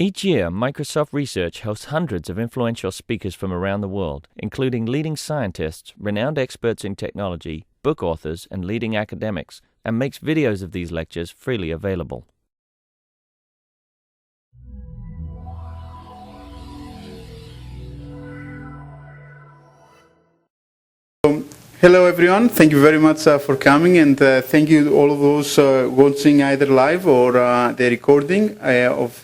Each year, Microsoft Research hosts hundreds of influential speakers from around the world, including leading scientists, renowned experts in technology, book authors, and leading academics, and makes videos of these lectures freely available. Hello everyone, thank you very much for coming, and thank you to all of those watching either live or the recording of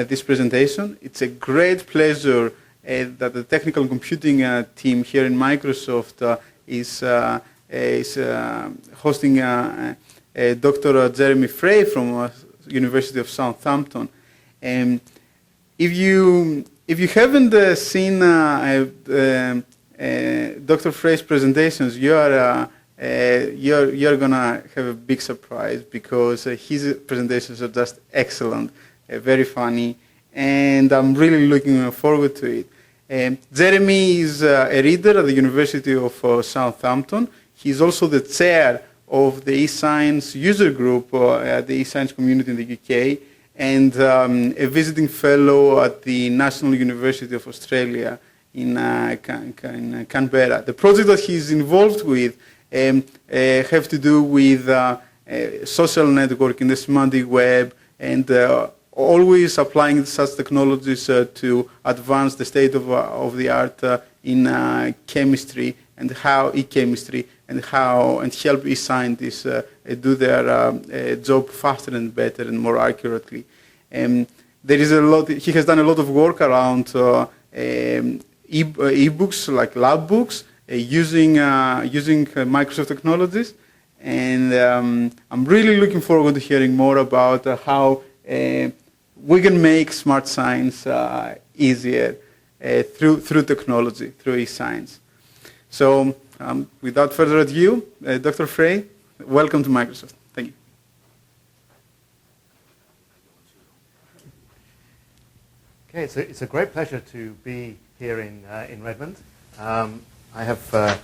this presentation. It's a great pleasure that the technical computing team here in Microsoft is hosting Dr. Jeremy Frey from University of Southampton. If you haven't seen Dr. Frey's presentations, you're gonna have a big surprise, because his presentations are just excellent, very funny, and I'm really looking forward to it. Jeremy is a reader at the University of Southampton. He's also the chair of the eScience user group at the eScience community in the UK, and a visiting fellow at the National University of Australia in Canberra. The project that he's involved with have to do with social networking, the semantic web, and always applying such technologies to advance the state of the art in chemistry and how e-chemistry and help e-scientists do their job faster and better and more accurately. There is a lot. He has done a lot of work around e-books, like lab books, using Microsoft technologies, and I'm really looking forward to hearing more about how we can make smart science easier through technology, through eScience. So without further ado, Dr. Frey, welcome to Microsoft. Thank you. Okay, it's a great pleasure to be here in Redmond. I have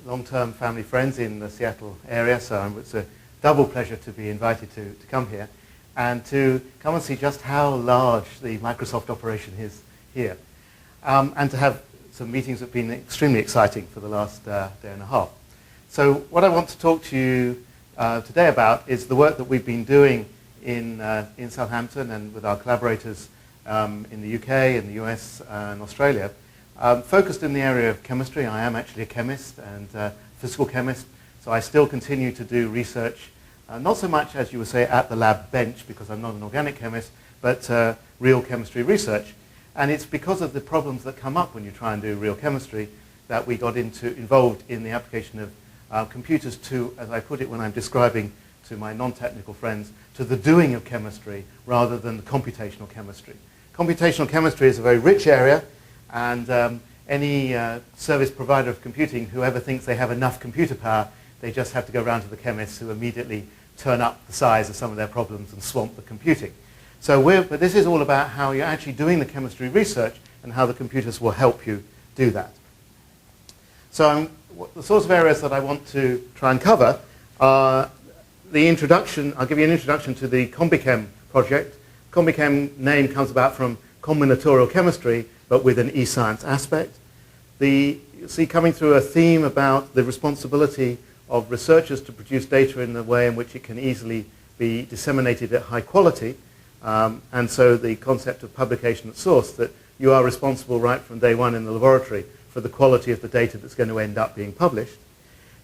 long-term family friends in the Seattle area, so it's a double pleasure to be invited to come here and to come and see just how large the Microsoft operation is here, and to have some meetings that have been extremely exciting for the last day and a half. So what I want to talk to you today about is the work that we've been doing in Southampton and with our collaborators in the UK, in the US, and Australia, focused in the area of chemistry. I am actually a chemist and physical chemist, so I still continue to do research, not so much, as you would say, at the lab bench, because I'm not an organic chemist, but real chemistry research. And it's because of the problems that come up when you try and do real chemistry that we got involved in the application of computers to, as I put it when I'm describing to my non-technical friends, to the doing of chemistry rather than the computational chemistry. Computational chemistry is a very rich area, and any service provider of computing, whoever thinks they have enough computer power, they just have to go around to the chemists who immediately turn up the size of some of their problems and swamp the computing. But this is all about how you're actually doing the chemistry research and how the computers will help you do that. So the sorts of areas that I want to try and cover are the introduction. I'll give you an introduction to the CombeChem project. CombeChem name comes about from combinatorial chemistry, but with an eScience aspect. You'll see coming through a theme about the responsibility of researchers to produce data in a way in which it can easily be disseminated at high quality. And so the concept of publication at source, that you are responsible right from day one in the laboratory for the quality of the data that's going to end up being published.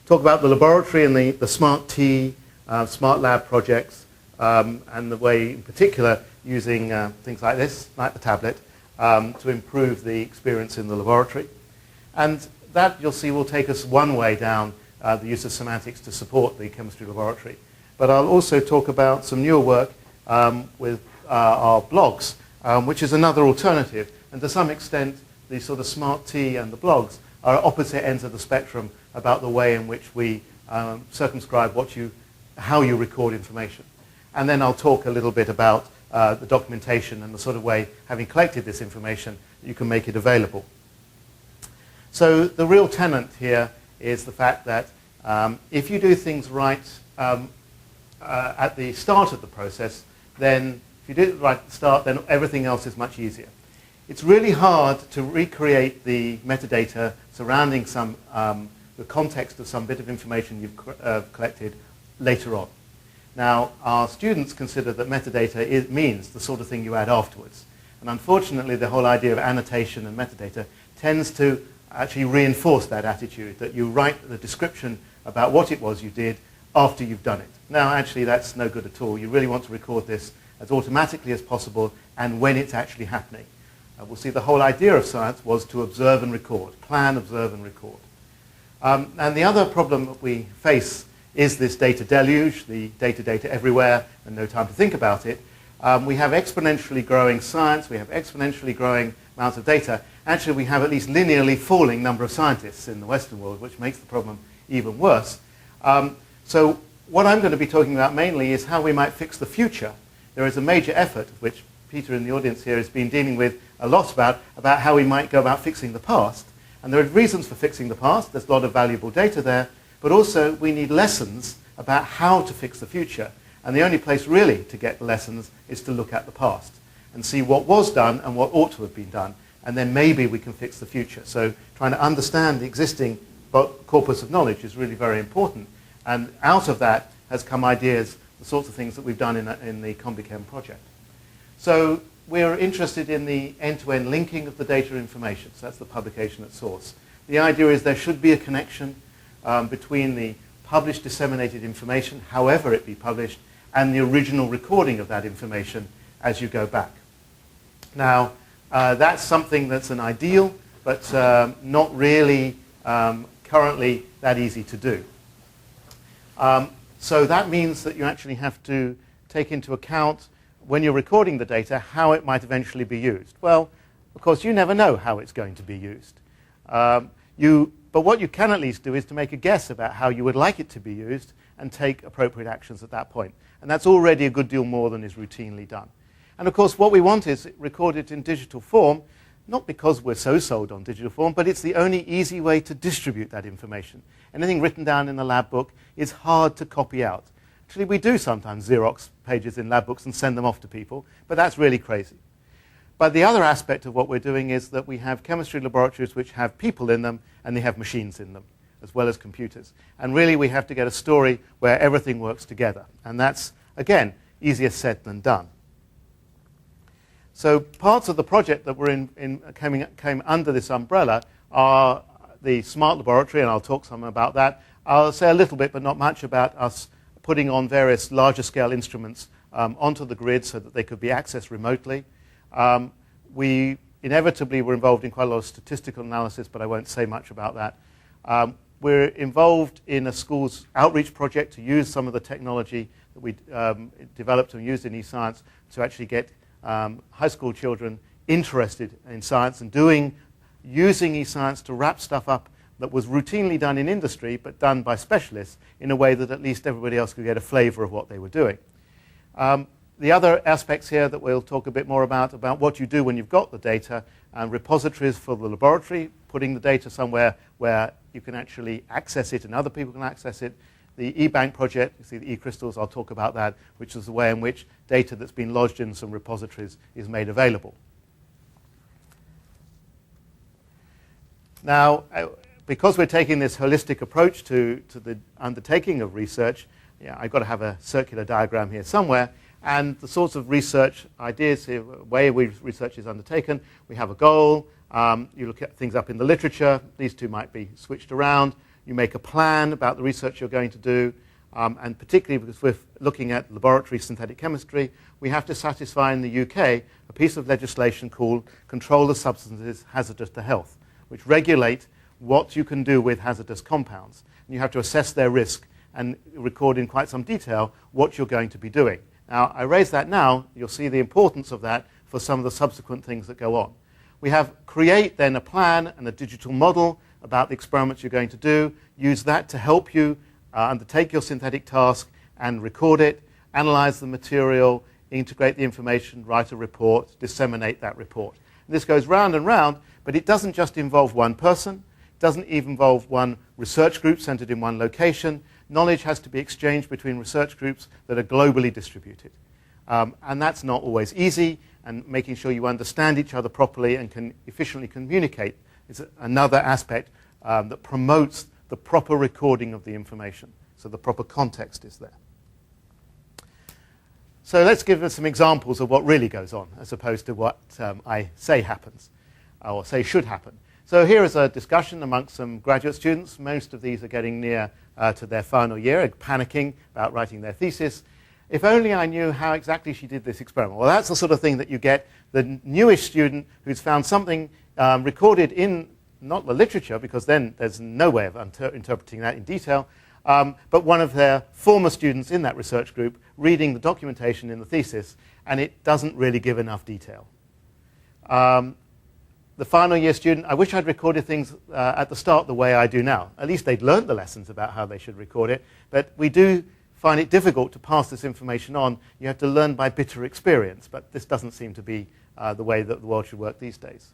Talk about the laboratory and the smart T, smart lab projects, and the way in particular using things like this, like the tablet, to improve the experience in the laboratory. And that, you'll see, will take us one way down the use of semantics to support the chemistry laboratory. But I'll also talk about some newer work with our blogs, which is another alternative. And to some extent, the sort of smart T and the blogs are at opposite ends of the spectrum about the way in which we circumscribe how you record information. And then I'll talk a little bit about the documentation and the sort of way, having collected this information, you can make it available. So the real tenet here is the fact that if you do things right at the start of the process, then If you did it right at the start, then everything else is much easier. It's really hard to recreate the metadata surrounding some, the context of some bit of information you've collected later on. Now, our students consider that metadata means the sort of thing you add afterwards. And unfortunately, the whole idea of annotation and metadata tends to actually reinforce that attitude, that you write the description about what it was you did after you've done it. Now, actually, that's no good at all. You really want to record this as automatically as possible and when it's actually happening. We'll see the whole idea of science was to observe and record, plan, observe, and record. And the other problem that we face is this data deluge, the data everywhere, and no time to think about it. We have exponentially growing science, we have exponentially growing amounts of data. Actually, we have at least linearly falling number of scientists in the Western world, which makes the problem even worse. So what I'm going to be talking about mainly is how we might fix the future. There is a major effort, which Peter in the audience here has been dealing with a lot about how we might go about fixing the past. And there are reasons for fixing the past. There's a lot of valuable data there. But also, we need lessons about how to fix the future. And the only place really to get lessons is to look at the past and see what was done and what ought to have been done. And then maybe we can fix the future. So trying to understand the existing corpus of knowledge is really very important. And out of that has come ideas, the sorts of things that we've done in the CombeChem project. So we're interested in the end-to-end linking of the data information. So that's the publication at source. The idea is there should be a connection between the published disseminated information, however it be published, and the original recording of that information as you go back. Now, that's something that's an ideal, but not really currently that easy to do. So that means that you actually have to take into account, when you're recording the data, how it might eventually be used. Well, of course, you never know how it's going to be used. But what you can at least do is to make a guess about how you would like it to be used and take appropriate actions at that point. And that's already a good deal more than is routinely done. And of course, what we want is record it in digital form, not because we're so sold on digital form, but it's the only easy way to distribute that information. Anything written down in a lab book is hard to copy out. Actually, we do sometimes Xerox pages in lab books and send them off to people, but that's really crazy. But the other aspect of what we're doing is that we have chemistry laboratories which have people in them and they have machines in them, as well as computers. And really, we have to get a story where everything works together. And that's, again, easier said than done. So parts of the project that came under this umbrella are the smart laboratory, and I'll talk some about that. I'll say a little bit, but not much, about us putting on various larger scale instruments onto the grid so that they could be accessed remotely. We inevitably were involved in quite a lot of statistical analysis, but I won't say much about that. We're involved in a school's outreach project to use some of the technology that we developed and used in eScience to actually get high school children interested in science and using eScience to wrap stuff up that was routinely done in industry but done by specialists in a way that at least everybody else could get a flavor of what they were doing. The other aspects here that we'll talk a bit more about what you do when you've got the data, and repositories for the laboratory, putting the data somewhere where you can actually access it and other people can access it. The eBank project, you see the eCrystals, I'll talk about that, which is the way in which data that's been lodged in some repositories is made available. Now, because we're taking this holistic approach to the undertaking of research, I've got to have a circular diagram here somewhere. And the sorts of research ideas here, way research is undertaken, we have a goal, you look at things up in the literature, these two might be switched around, you make a plan about the research you're going to do, and particularly because we're looking at laboratory synthetic chemistry, we have to satisfy in the UK a piece of legislation called Control of Substances Hazardous to Health, which regulate what you can do with hazardous compounds. And you have to assess their risk and record in quite some detail what you're going to be doing. Now, I raise that now, you'll see the importance of that for some of the subsequent things that go on. We create then a plan and a digital model about the experiments you're going to do, use that to help you undertake your synthetic task and record it, analyze the material, integrate the information, write a report, disseminate that report. And this goes round and round, but it doesn't just involve one person, it doesn't even involve one research group centered in one location. Knowledge has to be exchanged between research groups that are globally distributed. And that's not always easy, and making sure you understand each other properly and can efficiently communicate is another aspect that promotes the proper recording of the information, so the proper context is there. So let's give us some examples of what really goes on, as opposed to what I say happens, or say should happen. So here is a discussion amongst some graduate students. Most of these are getting near to their final year, panicking about writing their thesis. If only I knew how exactly she did this experiment. Well, that's the sort of thing that you get the newish student who's found something recorded in, not the literature, because then there's no way of interpreting that in detail, but one of their former students in that research group reading the documentation in the thesis, and it doesn't really give enough detail. The final year student, I wish I'd recorded things at the start the way I do now. At least they'd learned the lessons about how they should record it, but we do find it difficult to pass this information on. You have to learn by bitter experience, but this doesn't seem to be the way that the world should work these days.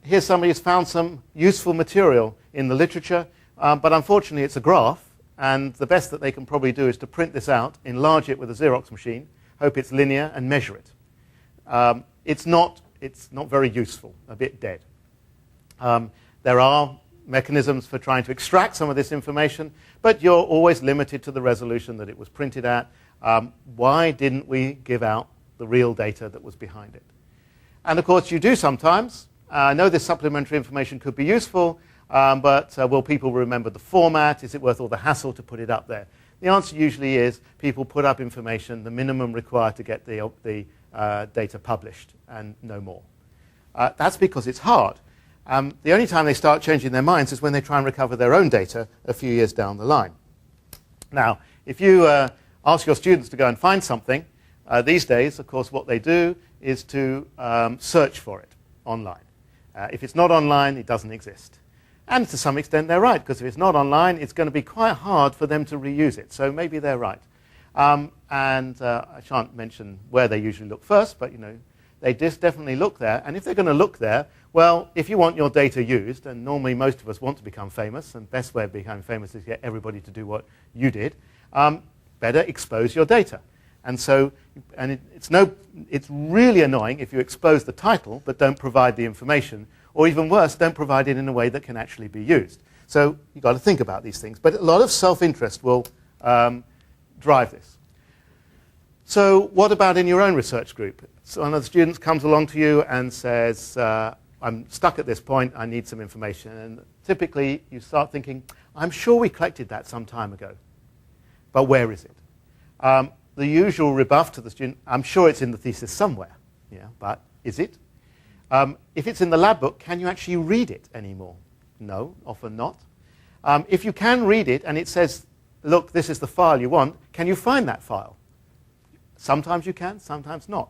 Here's somebody who's found some useful material in the literature, but unfortunately it's a graph, and the best that they can probably do is to print this out, enlarge it with a Xerox machine, hope it's linear, and measure it. It's not very useful, a bit dead. There are mechanisms for trying to extract some of this information, but you're always limited to the resolution that it was printed at. Why didn't we give out the real data that was behind it? And of course, you do sometimes. I know this supplementary information could be useful, but will people remember the format? Is it worth all the hassle to put it up there? The answer usually is people put up information, the minimum required to get the data published, and no more. That's because it's hard. The only time they start changing their minds is when they try and recover their own data a few years down the line. Now, if you ask your students to go and find something, these days, of course, what they do is to search for it online. If it's not online, it doesn't exist. And to some extent, they're right, because if it's not online, it's going to be quite hard for them to reuse it. So maybe they're right. I shan't mention where they usually look first, but they definitely look there. And if they're going to look there, well, if you want your data used, and normally most of us want to become famous, and the best way of becoming famous is to get everybody to do what you did, better expose your data. And so, it's really annoying if you expose the title but don't provide the information, or even worse, don't provide it in a way that can actually be used. So you've got to think about these things. But a lot of self-interest will drive this. So what about in your own research group? So one of the students comes along to you and says, I'm stuck at this point, I need some information. And typically you start thinking, I'm sure we collected that some time ago, but where is it? The usual rebuff to the student, I'm sure it's in the thesis somewhere, but is it? If it's in the lab book, can you actually read it anymore? No, often not. If you can read it and it says, look, this is the file you want, can you find that file? Sometimes you can, sometimes not.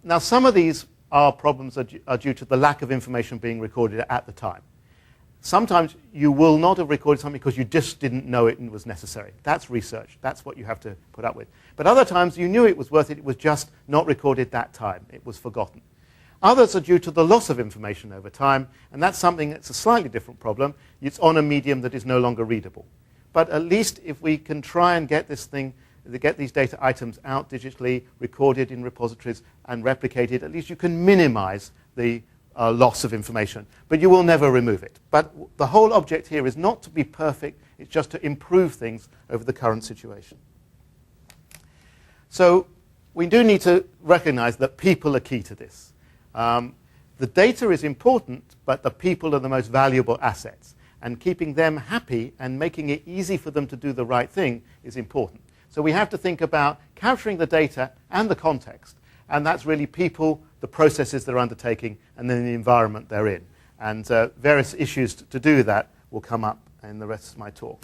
Now, some of these problems are due to the lack of information being recorded at the time. Sometimes you will not have recorded something because you just didn't know it was necessary. That's research. That's what you have to put up with. But other times you knew it was worth it. It was just not recorded that time. It was forgotten. Others are due to the loss of information over time, and that's something that's a slightly different problem. It's on a medium that is no longer readable. But at least if we can try and get these data items out digitally, recorded in repositories, and replicated, at least you can minimize the loss of information. But you will never remove it. But the whole object here is not to be perfect, it's just to improve things over the current situation. So we do need to recognize that people are key to this. The data is important, but the people are the most valuable assets. And keeping them happy and making it easy for them to do the right thing is important. So we have to think about capturing the data and the context. And that's really people, the processes they're undertaking, and then the environment they're in. And various issues to do that will come up in the rest of my talk.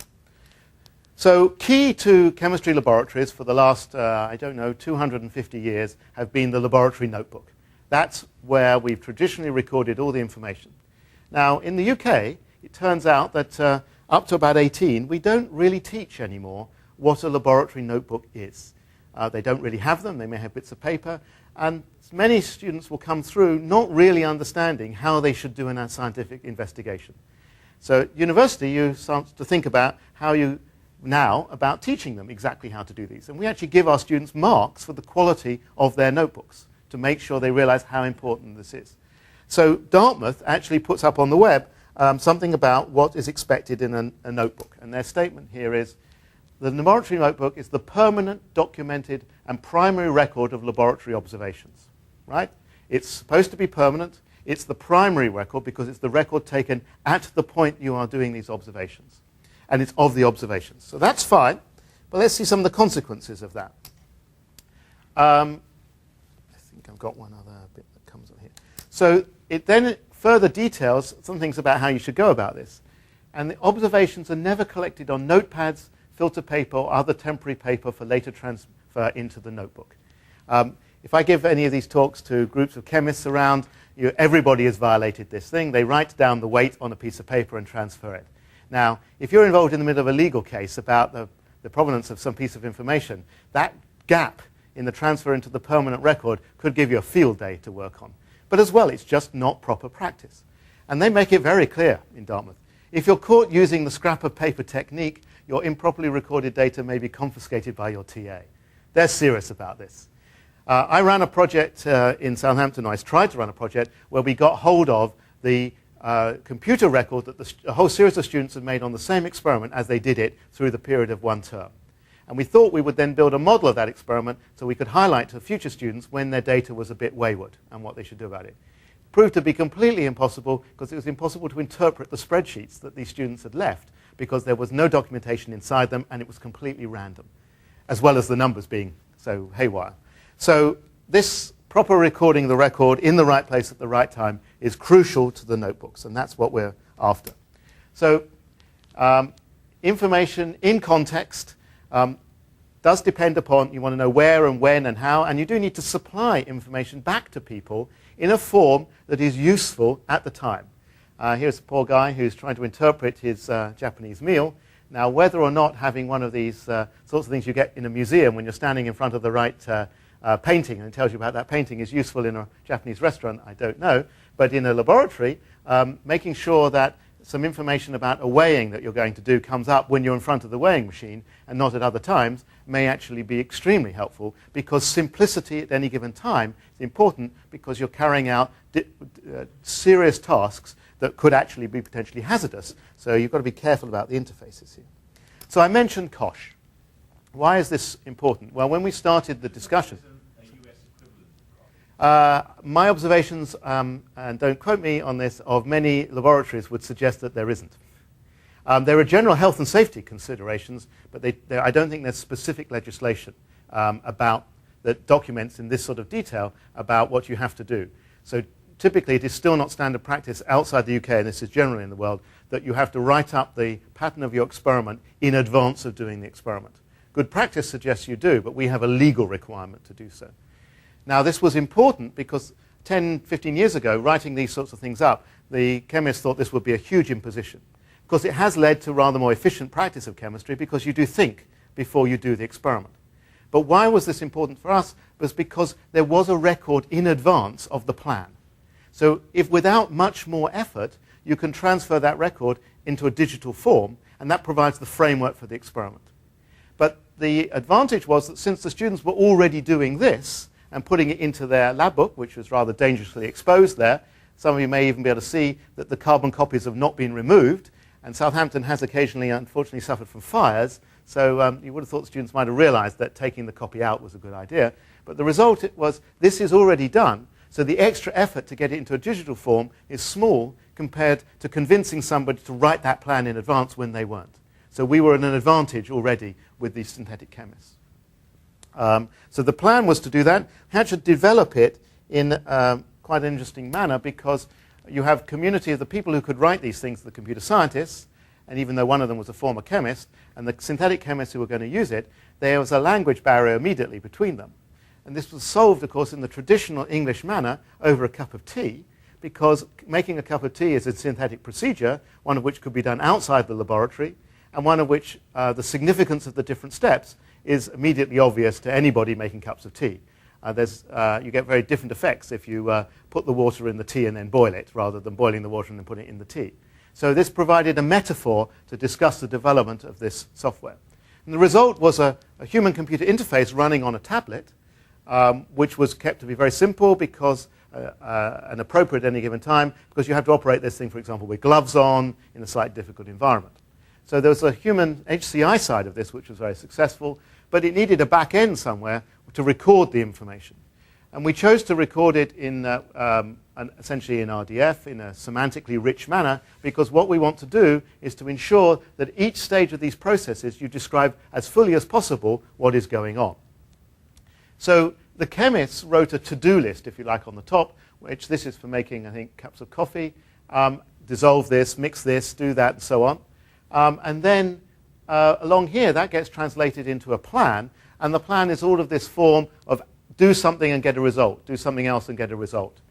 So key to chemistry laboratories for the last, 250 years have been the laboratory notebook. That's where we've traditionally recorded all the information. Now, in the UK, it turns out that up to about 18, we don't really teach anymore what a laboratory notebook is. They don't really have them. They may have bits of paper. And many students will come through not really understanding how they should do a scientific investigation. So at university, you start to think about how you now about teaching them exactly how to do these. And we actually give our students marks for the quality of their notebooks to make sure they realize how important this is. So Dartmouth actually puts up on the web something about what is expected in a notebook. And their statement here is, the laboratory notebook is the permanent, documented, and primary record of laboratory observations. Right? It's supposed to be permanent. It's the primary record because it's the record taken at the point you are doing these observations. And it's of the observations. So that's fine. But let's see some of the consequences of that. I think I've got one other bit that comes on here. So it then further details some things about how you should go about this. And the observations are never collected on notepads, filter paper, or other temporary paper for later transfer into the notebook. If I give any of these talks to groups of chemists around, everybody has violated this thing. They write down the weight on a piece of paper and transfer it. Now, if you're involved in the middle of a legal case about the provenance of some piece of information, that gap in the transfer into the permanent record could give you a field day to work on. But as well, it's just not proper practice. And they make it very clear in Dartmouth. If you're caught using the scrap of paper technique, your improperly recorded data may be confiscated by your TA. They're serious about this. I ran a project in Southampton, or I tried to run a project, where we got hold of the computer record that a whole series of students had made on the same experiment as they did it through the period of one term. And we thought we would then build a model of that experiment so we could highlight to future students when their data was a bit wayward and what they should do about it. It proved to be completely impossible because it was impossible to interpret the spreadsheets that these students had left because there was no documentation inside them and it was completely random, as well as the numbers being so haywire. So this proper recording of the record in the right place at the right time is crucial to the notebooks, and that's what we're after. So information in context does depend upon, you want to know where and when and how, and you do need to supply information back to people in a form that is useful at the time. Here's a poor guy who's trying to interpret his Japanese meal. Now, whether or not having one of these sorts of things you get in a museum when you're standing in front of the right painting and it tells you about that painting is useful in a Japanese restaurant, I don't know. But in a laboratory, making sure that some information about a weighing that you're going to do comes up when you're in front of the weighing machine and not at other times may actually be extremely helpful because simplicity at any given time is important because you're carrying out serious tasks that could actually be potentially hazardous. So you've got to be careful about the interfaces here. So I mentioned COSH. Why is this important? Well, when we started the discussion, my observations, and don't quote me on this, of many laboratories would suggest that there isn't. There are general health and safety considerations, but I don't think there's specific legislation that documents in this sort of detail about what you have to do. So typically it is still not standard practice outside the UK, and this is generally in the world, that you have to write up the pattern of your experiment in advance of doing the experiment. Good practice suggests you do, but we have a legal requirement to do so. Now, this was important because 10, 15 years ago, writing these sorts of things up, the chemists thought this would be a huge imposition. Because it has led to rather more efficient practice of chemistry because you do think before you do the experiment. But why was this important for us? It was because there was a record in advance of the plan. So if without much more effort, you can transfer that record into a digital form, and that provides the framework for the experiment. But the advantage was that since the students were already doing this, and putting it into their lab book, which was rather dangerously exposed there. Some of you may even be able to see that the carbon copies have not been removed, and Southampton has occasionally, unfortunately, suffered from fires, so you would have thought the students might have realized that taking the copy out was a good idea. But the result was this is already done, so the extra effort to get it into a digital form is small compared to convincing somebody to write that plan in advance when they weren't. So we were at an advantage already with these synthetic chemists. So the plan was to do that. We had to develop it in quite an interesting manner because you have a community of the people who could write these things, the computer scientists, and even though one of them was a former chemist, and the synthetic chemists who were going to use it, there was a language barrier immediately between them. And this was solved, of course, in the traditional English manner over a cup of tea, because making a cup of tea is a synthetic procedure, one of which could be done outside the laboratory, and one of which the significance of the different steps is immediately obvious to anybody making cups of tea. You get very different effects if you put the water in the tea and then boil it, rather than boiling the water and then putting it in the tea. So this provided a metaphor to discuss the development of this software. And the result was a human-computer interface running on a tablet, which was kept to be very simple because and appropriate at any given time, because you have to operate this thing, for example, with gloves on in a slightly difficult environment. So there was a human HCI side of this, which was very successful, but it needed a back end somewhere to record the information. And we chose to record it in essentially in RDF in a semantically rich manner, because what we want to do is to ensure that each stage of these processes you describe as fully as possible what is going on. So the chemists wrote a to-do list, if you like, on the top, which this is for making, I think, cups of coffee. Dissolve this, mix this, do that, and so on. And then along here, that gets translated into a plan, and the plan is all of this form of do something and get a result, do something else and get a result.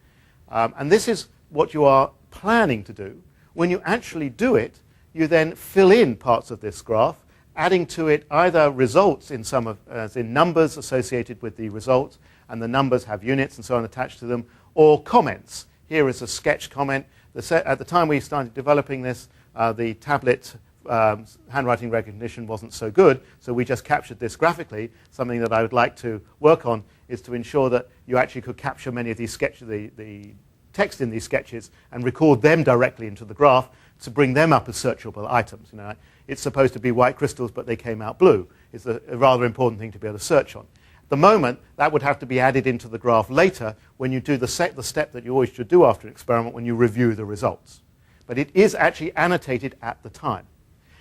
And this is what you are planning to do. When you actually do it, you then fill in parts of this graph, adding to it either results in as in numbers associated with the results, and the numbers have units and so on attached to them, or comments. Here is a sketch comment. At the time we started developing this, the tablet handwriting recognition wasn't so good, so we just captured this graphically. Something that I would like to work on is to ensure that you actually could capture many of these sketches, the text in these sketches, and record them directly into the graph to bring them up as searchable items. You know, it's supposed to be white crystals, but they came out blue. It's a rather important thing to be able to search on. At the moment, that would have to be added into the graph later when you do the step that you always should do after an experiment when you review the results. But it is actually annotated at the time.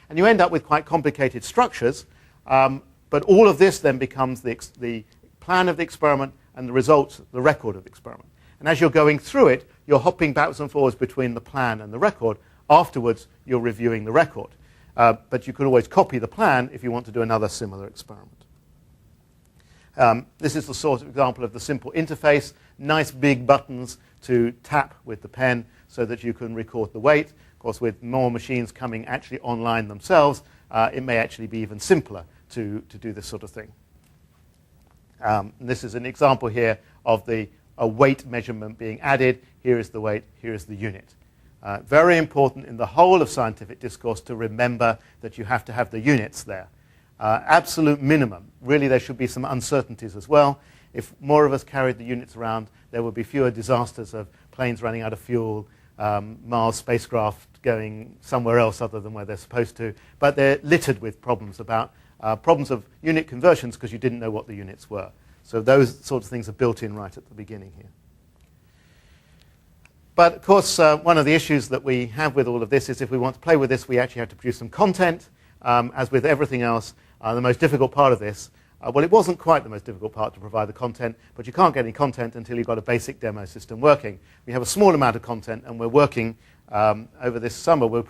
And you end up with quite complicated structures, but all of this then becomes the plan of the experiment and the results, the record of the experiment. And as you're going through it, you're hopping backwards and forwards between the plan and the record. Afterwards, you're reviewing the record. But you could always copy the plan if you want to do another similar experiment. This is the sort of example of the simple interface, nice big buttons to tap with the pen so that you can record the weight. Of course, with more machines coming actually online themselves, it may actually be even simpler to do this sort of thing. This is an example here of a weight measurement being added. Here is the weight, here is the unit. Very important in the whole of scientific discourse to remember that you have to have the units there. Absolute minimum. Really, there should be some uncertainties as well. If more of us carried the units around, there would be fewer disasters of planes running out of fuel, Mars spacecraft going somewhere else other than where they're supposed to. But they're littered with problems about problems of unit conversions because you didn't know what the units were. So those sorts of things are built in right at the beginning here. But of course, one of the issues that we have with all of this is if we want to play with this, we actually have to produce some content. As with everything else, the most difficult part of this, well, it wasn't quite the most difficult part to provide the content, but you can't get any content until you've got a basic demo system working. We have a small amount of content, and we're working over this summer. We'll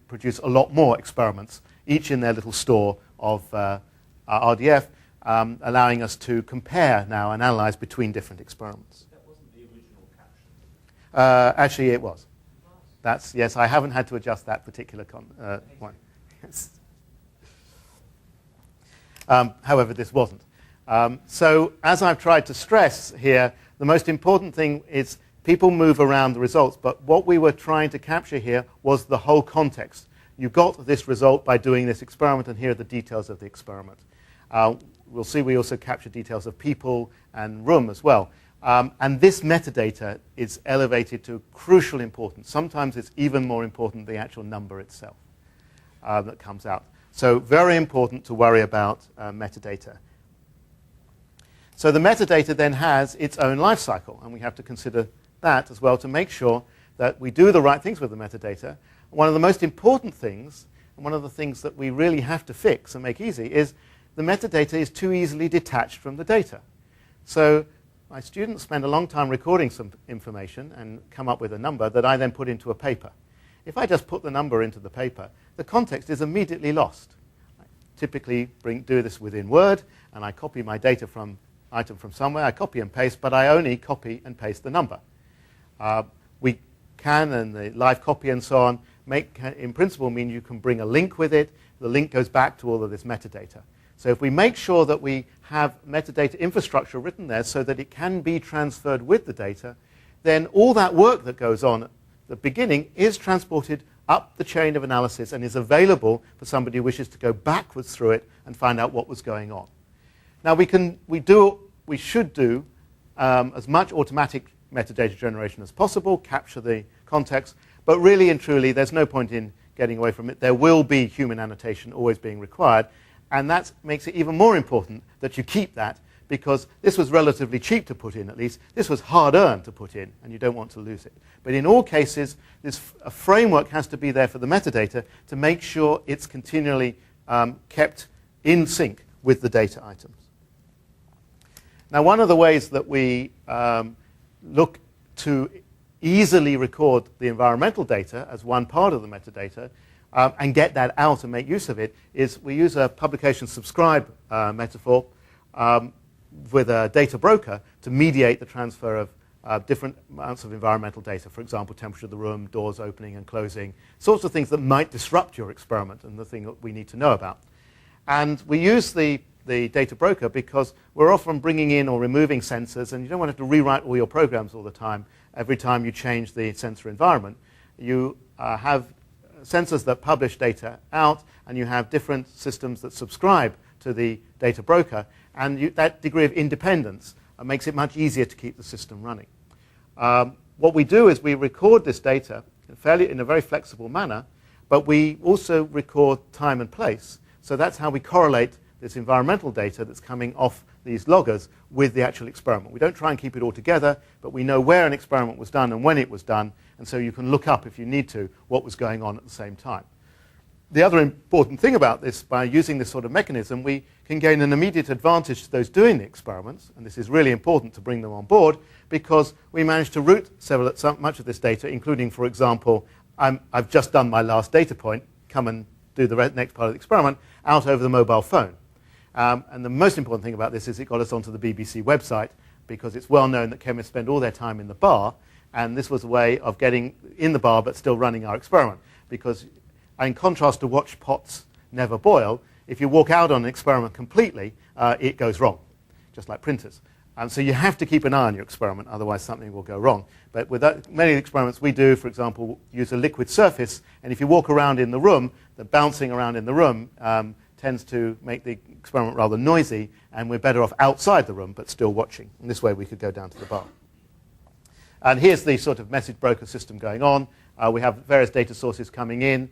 produce a lot more experiments, each in their little store of RDF, allowing us to compare now and analyze between different experiments. That wasn't the original caption. Actually, it was. That's, yes, I haven't had to adjust that particular one. Yes. However, this wasn't. So as I've tried to stress here, the most important thing is people move around the results, but what we were trying to capture here was the whole context. You got this result by doing this experiment, and here are the details of the experiment. We'll see we also capture details of people and room as well. And this metadata is elevated to crucial importance. Sometimes it's even more important than the actual number itself that comes out. So very important to worry about metadata. So the metadata then has its own life cycle, and we have to consider that as well to make sure that we do the right things with the metadata. One of the most important things, and one of the things that we really have to fix and make easy, is the metadata is too easily detached from the data. So my students spend a long time recording some information and come up with a number that I then put into a paper. If I just put the number into the paper, the context is immediately lost. I typically do this within Word, and I copy my data from item from somewhere. I copy and paste, but I only copy and paste the number. We can, and the live copy and so on, in principle mean you can bring a link with it. The link goes back to all of this metadata. So if we make sure that we have metadata infrastructure written there so that it can be transferred with the data, then all that work that goes on at the beginning is transported up the chain of analysis and is available for somebody who wishes to go backwards through it and find out what was going on. Now we should do as much automatic metadata generation as possible, capture the context, but really and truly there's no point in getting away from it. There will be human annotation always being required, and that makes it even more important that you keep that, because this was relatively cheap to put in, at least. This was hard-earned to put in, and you don't want to lose it. But in all cases, a framework has to be there for the metadata to make sure it's continually kept in sync with the data items. Now, one of the ways that we look to easily record the environmental data as one part of the metadata and get that out and make use of it is we use a publication subscribe metaphor with a data broker to mediate the transfer of different amounts of environmental data. For example, temperature of the room, doors opening and closing, sorts of things that might disrupt your experiment and the thing that we need to know about. And we use the data broker because we're often bringing in or removing sensors, and you don't want to have to rewrite all your programs all the time every time you change the sensor environment. You have sensors that publish data out, and you have different systems that subscribe to the data broker, and that degree of independence makes it much easier to keep the system running. What we do is we record this data in a very flexible manner, but we also record time and place. So that's how we correlate this environmental data that's coming off these loggers with the actual experiment. We don't try and keep it all together, but we know where an experiment was done and when it was done, and so you can look up, if you need to, what was going on at the same time. The other important thing about this, by using this sort of mechanism, we can gain an immediate advantage to those doing the experiments, and this is really important to bring them on board, because we managed to route much of this data, including, for example, I've just done my last data point, come and do the next part of the experiment, out over the mobile phone. And the most important thing about this is it got us onto the BBC website, because it's well known that chemists spend all their time in the bar, and this was a way of getting in the bar but still running our experiment. Because in contrast to watch pots never boil, if you walk out on an experiment completely, it goes wrong, just like printers. So you have to keep an eye on your experiment, otherwise something will go wrong. But with many of the experiments we do, for example, use a liquid surface, and if you walk around in the room, the bouncing around in the room tends to make the experiment rather noisy, and we're better off outside the room but still watching. And this way we could go down to the bar. And here's the sort of message broker system going on. We have various data sources coming in.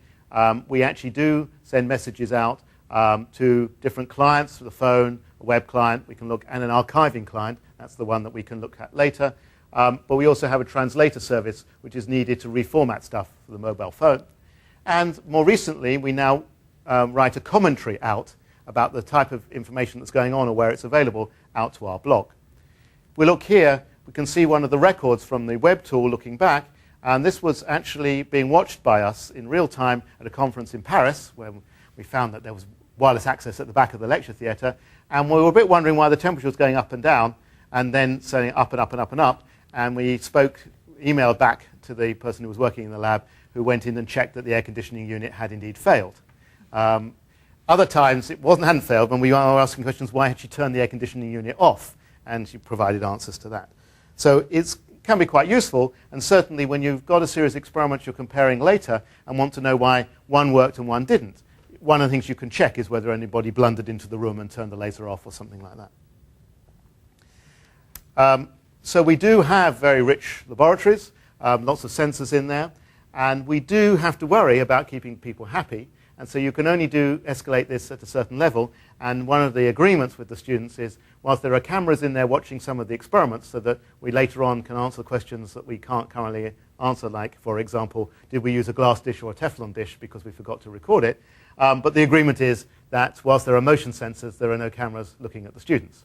We actually do send messages out to different clients, the phone, a web client, we can look, and an archiving client. That's the one that we can look at later. But we also have a translator service, which is needed to reformat stuff for the mobile phone. And more recently, we now write a commentary out about the type of information that's going on or where it's available out to our blog. We look here, we can see one of the records from the web tool looking back, and this was actually being watched by us in real time at a conference in Paris, where we found that there was wireless access at the back of the lecture theatre, and we were a bit wondering why the temperature was going up and down, and then saying up and up and up and up, and we emailed back to the person who was working in the lab, who went in and checked that the air conditioning unit had indeed failed. Other times it hadn't failed when we were asking questions, why had she turned the air conditioning unit off? And she provided answers to that. So it can be quite useful, and certainly when you've got a series of experiments you're comparing later and want to know why one worked and one didn't, one of the things you can check is whether anybody blundered into the room and turned the laser off or something like that. So we do have very rich laboratories, lots of sensors in there, and we do have to worry about keeping people happy. And so you can only escalate this at a certain level. And one of the agreements with the students is, whilst there are cameras in there watching some of the experiments so that we later on can answer questions that we can't currently answer, like, for example, did we use a glass dish or a Teflon dish because we forgot to record it? But the agreement is that whilst there are motion sensors, there are no cameras looking at the students.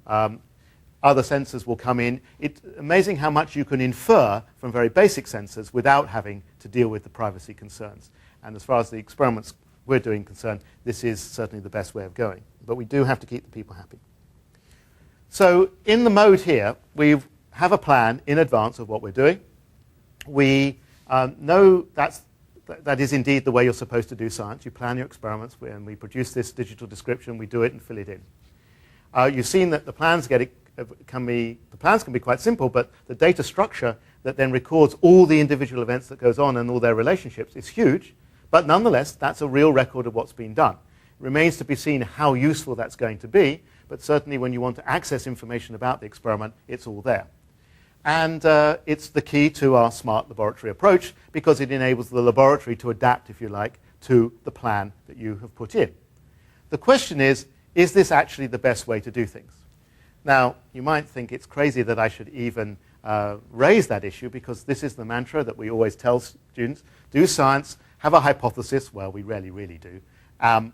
Other sensors will come in. It's amazing how much you can infer from very basic sensors without having to deal with the privacy concerns. And as far as the experiments we're doing concerned, this is certainly the best way of going. But we do have to keep the people happy. So in the mode here, we have a plan in advance of what we're doing. We know that is indeed the way you're supposed to do science. You plan your experiments, and we produce this digital description, we do it and fill it in. You've seen that the plans get the plans can be quite simple, but the data structure that then records all the individual events that goes on and all their relationships is huge. But nonetheless, that's a real record of what's been done. It remains to be seen how useful that's going to be, but certainly when you want to access information about the experiment, it's all there. And it's the key to our smart laboratory approach because it enables the laboratory to adapt, if you like, to the plan that you have put in. The question is this actually the best way to do things? Now, you might think it's crazy that I should even raise that issue because this is the mantra that we always tell students. Do science, have a hypothesis, well, we rarely really do,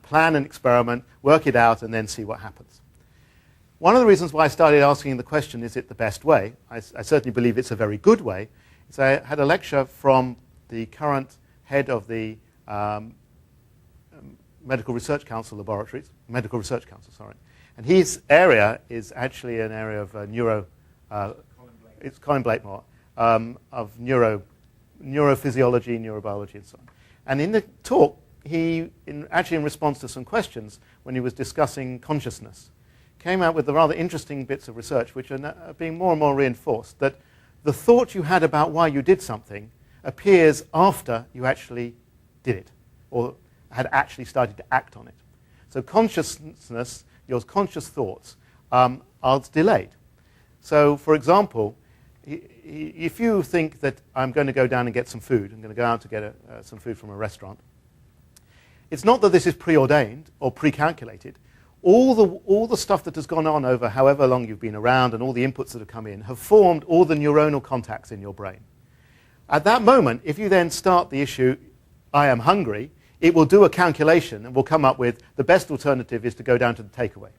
plan an experiment, work it out, and then see what happens. One of the reasons why I started asking the question, is it the best way? I certainly believe it's a very good way. Is I had a lecture from the current head of the Medical Research Council laboratories, Medical Research Council, sorry. And his area is actually an area of it's Colin Blakemore, of neurophysiology, neurobiology, and so on. And in the talk, actually in response to some questions, when he was discussing consciousness, came out with the rather interesting bits of research which are being more and more reinforced, that the thought you had about why you did something appears after you actually did it, or had actually started to act on it. So consciousness, your conscious thoughts, are delayed. So, for example, if you think that I'm going to go down and get some food, I'm going to go out to get some food from a restaurant, it's not that this is preordained or pre-calculated. All the stuff that has gone on over however long you've been around and all the inputs that have come in have formed all the neuronal contacts in your brain. At that moment, if you then start the issue, I am hungry, it will do a calculation and will come up with the best alternative is to go down to the takeaway.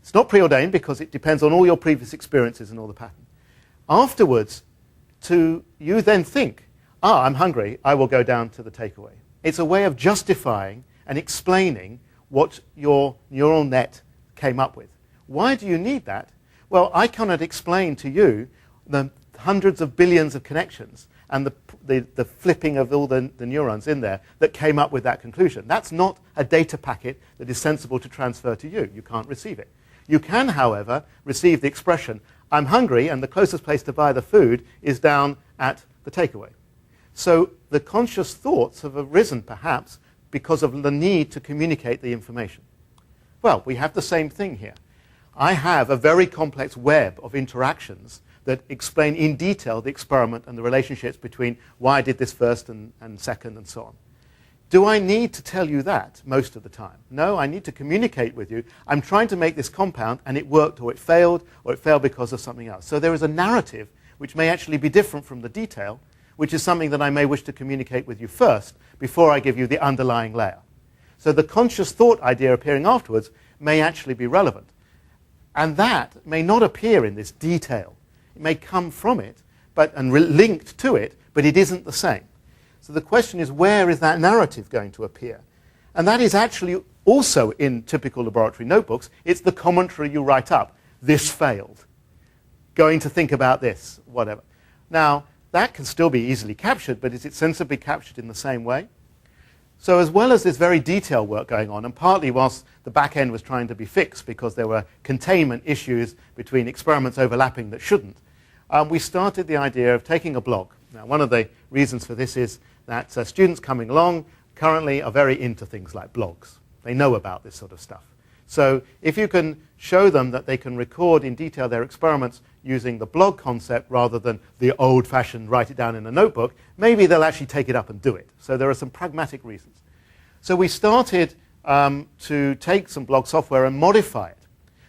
It's not preordained because it depends on all your previous experiences and all the pattern. Afterwards, you then think, I'm hungry, I will go down to the takeaway. It's a way of justifying and explaining what your neural net came up with. Why do you need that? Well, I cannot explain to you the hundreds of billions of connections and the flipping of all the neurons in there that came up with that conclusion. That's not a data packet that is sensible to transfer to you. You can't receive it. You can, however, receive the expression, I'm hungry, and the closest place to buy the food is down at the takeaway. So the conscious thoughts have arisen, perhaps, because of the need to communicate the information. Well, we have the same thing here. I have a very complex web of interactions that explain in detail the experiment and the relationships between why I did this first and second and so on. Do I need to tell you that most of the time? No, I need to communicate with you. I'm trying to make this compound and it worked or it failed because of something else. So there is a narrative which may actually be different from the detail, which is something that I may wish to communicate with you first before I give you the underlying layer. So the conscious thought idea appearing afterwards may actually be relevant. And that may not appear in this detail. It may come from it and linked to it, but it isn't the same. So the question is, where is that narrative going to appear? And that is actually also in typical laboratory notebooks. It's the commentary you write up. This failed. Going to think about this, whatever. Now, that can still be easily captured, but is it sensibly captured in the same way? So as well as this very detailed work going on, and partly whilst the back end was trying to be fixed because there were containment issues between experiments overlapping that shouldn't, we started the idea of taking a blog. Now, one of the reasons for this is that students coming along currently are very into things like blogs. They know about this sort of stuff. So if you can show them that they can record in detail their experiments using the blog concept rather than the old-fashioned write it down in a notebook, maybe they'll actually take it up and do it. So there are some pragmatic reasons. So we started to take some blog software and modify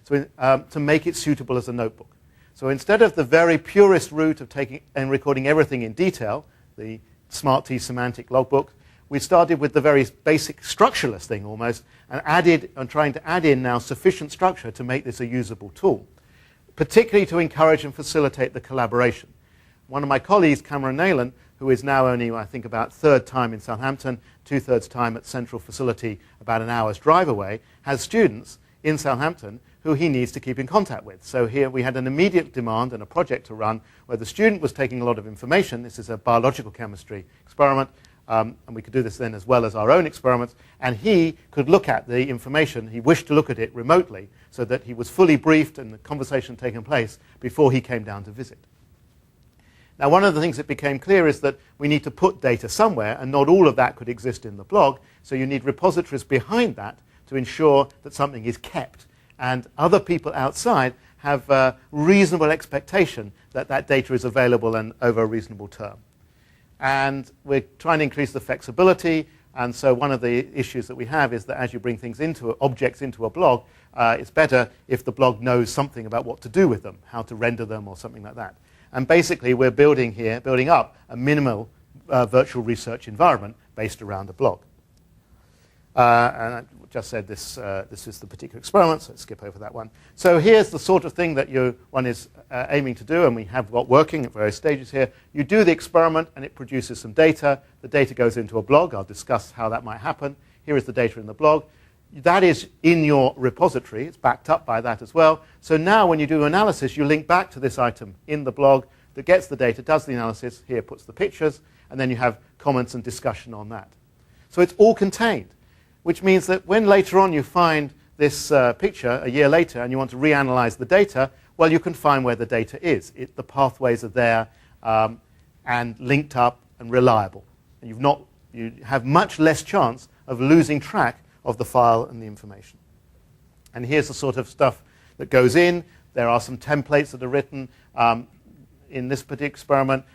it to make it suitable as a notebook. So instead of the very purist route of taking and recording everything in detail, the SMART-T semantic logbook, we started with the very basic structureless thing almost, and trying to add in now sufficient structure to make this a usable tool, particularly to encourage and facilitate the collaboration. One of my colleagues, Cameron Nayland, who is now only, I think, about third time in Southampton, 2/3 time at Central Facility, about an hour's drive away, has students in Southampton who he needs to keep in contact with. So here we had an immediate demand and a project to run where the student was taking a lot of information. This is a biological chemistry experiment. and we could do this then as well as our own experiments, and he could look at the information. He wished to look at it remotely so that he was fully briefed and the conversation taken place before he came down to visit. Now, one of the things that became clear is that we need to put data somewhere, and not all of that could exist in the blog, so you need repositories behind that to ensure that something is kept. And other people outside have a reasonable expectation that that data is available and over a reasonable term. And we're trying to increase the flexibility, and so one of the issues that we have is that as you bring things into objects into a blog, it's better if the blog knows something about what to do with them, how to render them or something like that. And basically we're building up a minimal virtual research environment based around a blog. And I just said this is the particular experiment, so let's skip over that one. So here's the sort of thing that one is aiming to do, and we have got working at various stages here. You do the experiment, and it produces some data. The data goes into a blog. I'll discuss how that might happen. Here is the data in the blog. That is in your repository. It's backed up by that as well. So now when you do analysis, you link back to this item in the blog that gets the data, does the analysis, here puts the pictures, and then you have comments and discussion on that. So it's all contained, which means that when later on you find this picture a year later and you want to reanalyze the data, well, you can find where the data is. The pathways are there and linked up and reliable. And you have much less chance of losing track of the file and the information. And here's the sort of stuff that goes in. There are some templates that are written. In this particular experiment,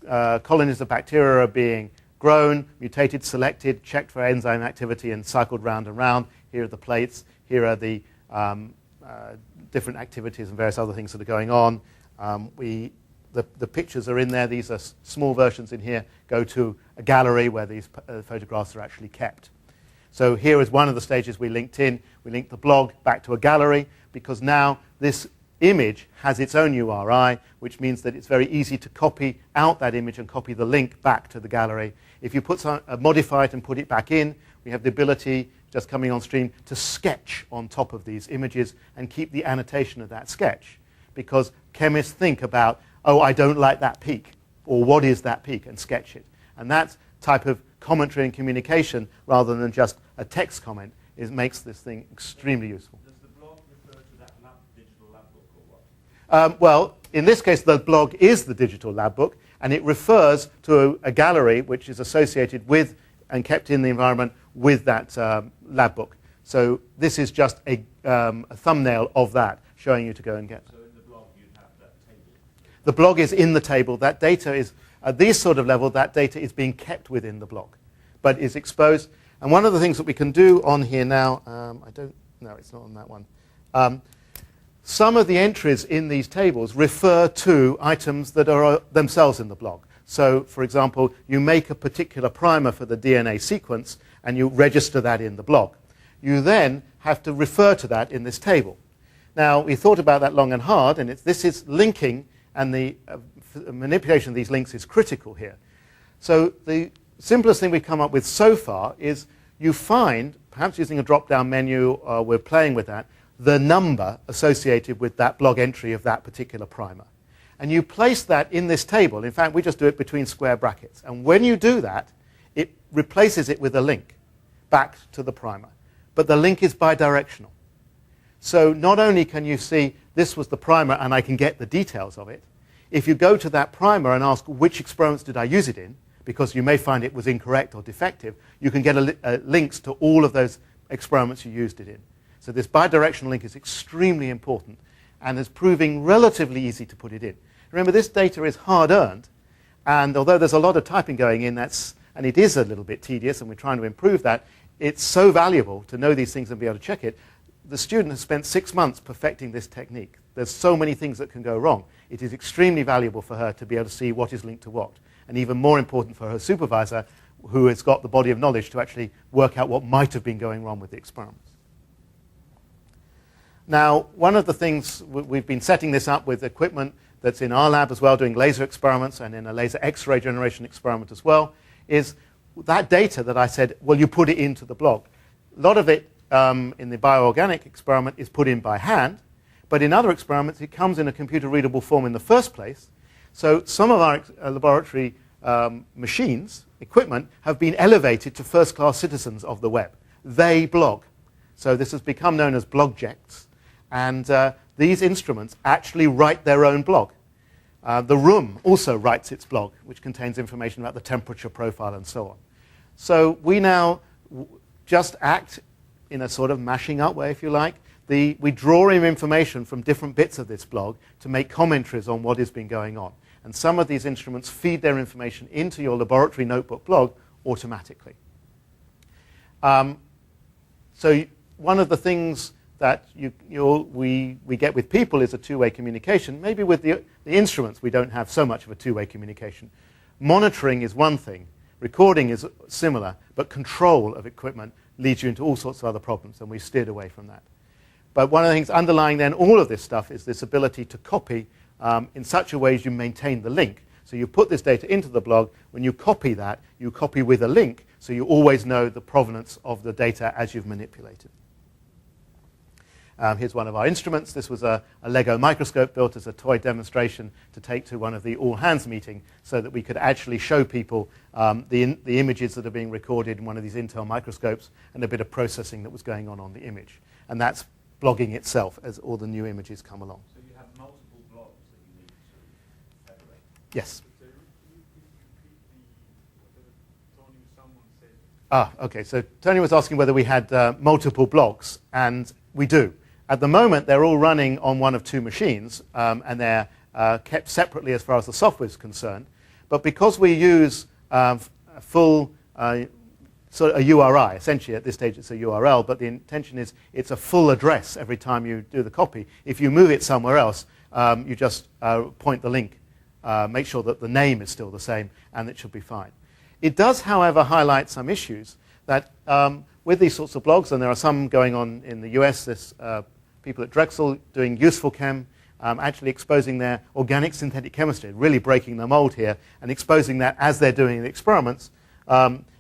colonies of bacteria are being grown, mutated, selected, checked for enzyme activity, and cycled round and round. Here are the plates. Here are the different activities and various other things that are going on. The pictures are in there. These are small versions in here. Go to a gallery where these photographs are actually kept. So here is one of the stages we linked in. We linked the blog back to a gallery because now this image has its own URI, which means that it's very easy to copy out that image and copy the link back to the gallery. If you modify it and put it back in, we have the ability, just coming on stream, to sketch on top of these images and keep the annotation of that sketch. Because chemists think about, oh, I don't like that peak, or what is that peak, and sketch it. And that type of commentary and communication, rather than just a text comment, makes this thing extremely useful. Does the blog refer to that digital lab book or what? Well, in this case, the blog is the digital lab book, and it refers to a gallery which is associated with and kept in the environment with that lab book. So this is just a thumbnail of that, showing you to go and get that. So in the blog, you'd have that table? The blog is in the table. That data is, at this sort of level, that data is being kept within the blog, but is exposed. And one of the things that we can do on here now, no, it's not on that one. Some of the entries in these tables refer to items that are themselves in the blog. So, for example, you make a particular primer for the DNA sequence, and you register that in the blog. You then have to refer to that in this table. Now, we thought about that long and hard, and this is linking, and the manipulation of these links is critical here. So the simplest thing we've come up with so far is you find, perhaps using a drop-down menu, we're playing with that, the number associated with that blog entry of that particular primer. And you place that in this table. In fact, we just do it between square brackets. And when you do that, it replaces it with a link back to the primer. But the link is bidirectional. So not only can you see this was the primer and I can get the details of it, if you go to that primer and ask which experiments did I use it in, because you may find it was incorrect or defective, you can get links to all of those experiments you used it in. So this bidirectional link is extremely important and is proving relatively easy to put it in. Remember, this data is hard-earned, and although there's a lot of typing going in, and it is a little bit tedious, and we're trying to improve that, it's so valuable to know these things and be able to check it. The student has spent 6 months perfecting this technique. There's so many things that can go wrong. It is extremely valuable for her to be able to see what is linked to what, and even more important for her supervisor, who has got the body of knowledge to actually work out what might have been going wrong with the experiments. Now, one of the things, we've been setting this up with equipment that's in our lab as well, doing laser experiments and in a laser X-ray generation experiment as well, is that data that I said, well, you put it into the blog. A lot of it in the bioorganic experiment is put in by hand, but in other experiments it comes in a computer-readable form in the first place. So some of our laboratory machines equipment have been elevated to first-class citizens of the web. They blog. So this has become known as blogjects. And these instruments actually write their own blog. The room also writes its blog, which contains information about the temperature profile and so on. So we now just act in a sort of mashing up way, if you like. We draw in information from different bits of this blog to make commentaries on what has been going on. And some of these instruments feed their information into your laboratory notebook blog automatically. So one of the things that we get with people is a two-way communication. Maybe with the instruments we don't have so much of a two-way communication. Monitoring is one thing. Recording is similar. But control of equipment leads you into all sorts of other problems, and we steered away from that. But one of the things underlying then all of this stuff is this ability to copy in such a way as you maintain the link. So you put this data into the blog. When you copy that, you copy with a link, so you always know the provenance of the data as you've manipulated. Here's one of our instruments. This was a Lego microscope built as a toy demonstration to take to one of the all-hands meeting so that we could actually show people the images that are being recorded in one of these Intel microscopes and a bit of processing that was going on the image. And that's blogging itself as all the new images come along. So you have multiple blogs that you need to federate? Yes. So you repeat what Tony, someone said. Okay. So Tony was asking whether we had multiple blogs, and we do. At the moment, they're all running on one of two machines, and they're kept separately as far as the software is concerned. But because we use a full sort of a URI, essentially at this stage it's a URL, but the intention is it's a full address every time you do the copy. If you move it somewhere else, you just point the link, make sure that the name is still the same, and it should be fine. It does, however, highlight some issues that with these sorts of blogs, and there are some going on in the US, there's people at Drexel doing useful chem, actually exposing their organic synthetic chemistry, really breaking the mold here, and exposing that as they're doing the experiments,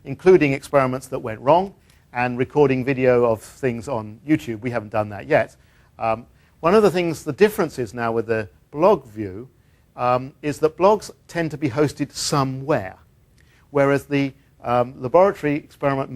including experiments that went wrong, and recording video of things on YouTube. We haven't done that yet. One of the things, the difference is now with the blog view, is that blogs tend to be hosted somewhere, whereas the laboratory experiment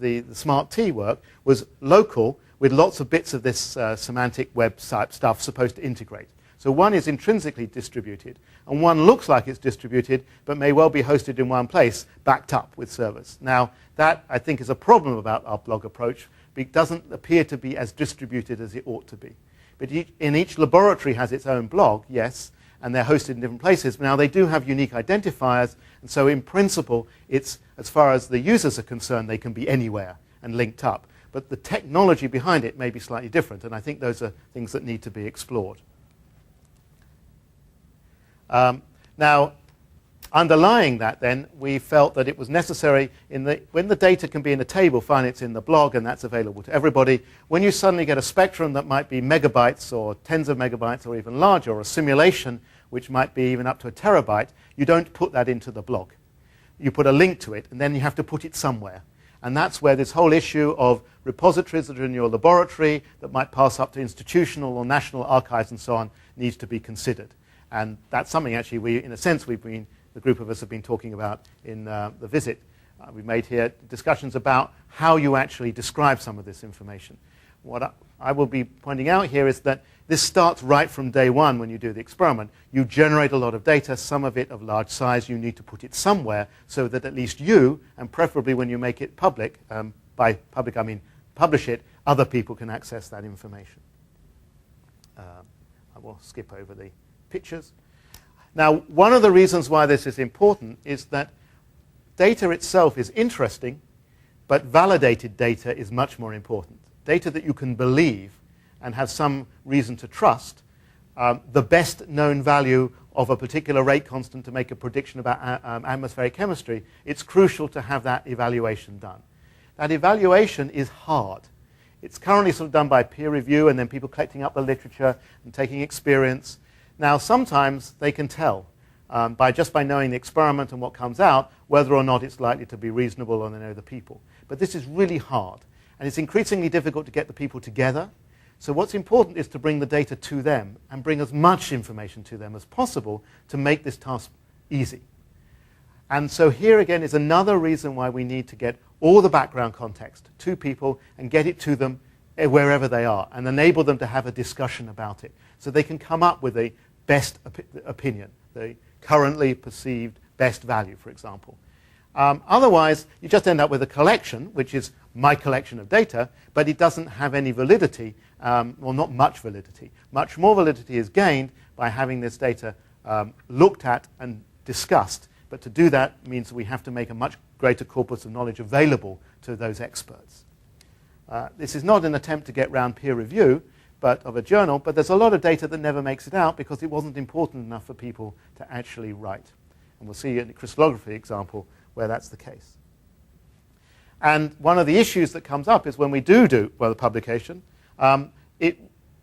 the smart T work was local with lots of bits of this semantic web type stuff supposed to integrate. So one is intrinsically distributed, and one looks like it's distributed, but may well be hosted in one place, backed up with servers. Now, that, I think, is a problem about our blog approach. It doesn't appear to be as distributed as it ought to be. But each laboratory has its own blog, yes, and they're hosted in different places. Now, they do have unique identifiers, and so in principle, it's, as far as the users are concerned, they can be anywhere and linked up. But the technology behind it may be slightly different, and I think those are things that need to be explored. Now, underlying that, then, we felt that it was necessary, when the data can be in a table, fine, it's in the blog, and that's available to everybody. When you suddenly get a spectrum that might be megabytes or tens of megabytes or even larger, or a simulation which might be even up to a terabyte, you don't put that into the blog. You put a link to it, and then you have to put it somewhere. And that's where this whole issue of repositories that are in your laboratory that might pass up to institutional or national archives and so on needs to be considered. And that's something, actually, in a sense, the group of us have been talking about in the visit we've made here, discussions about how you actually describe some of this information. What I will be pointing out here is that this starts right from day one when you do the experiment. You generate a lot of data, some of it of large size. You need to put it somewhere so that at least you, and preferably when you make it public, by public I mean publish it, other people can access that information. I will skip over the pictures. Now, one of the reasons why this is important is that data itself is interesting, but validated data is much more important. Data that you can believe and have some reason to trust. The best known value of a particular rate constant to make a prediction about atmospheric chemistry, it's crucial to have that evaluation done. That evaluation is hard. It's currently sort of done by peer review and then people collecting up the literature and taking experience. Now, sometimes they can tell just by knowing the experiment and what comes out whether or not it's likely to be reasonable, and they know the people. But this is really hard, and it's increasingly difficult to get the people together. So what's important is to bring the data to them and bring as much information to them as possible to make this task easy. And so here again is another reason why we need to get all the background context to people and get it to them wherever they are and enable them to have a discussion about it so they can come up with a best opinion, the currently perceived best value, for example. Otherwise, you just end up with a collection, which is my collection of data, but it doesn't have any validity, well, not much validity. Much more validity is gained by having this data looked at and discussed. But to do that means we have to make a much greater corpus of knowledge available to those experts. This is not an attempt to get round peer review of a journal, but there's a lot of data that never makes it out because it wasn't important enough for people to actually write. And we'll see in the crystallography example where that's the case. And one of the issues that comes up is when we do the publication,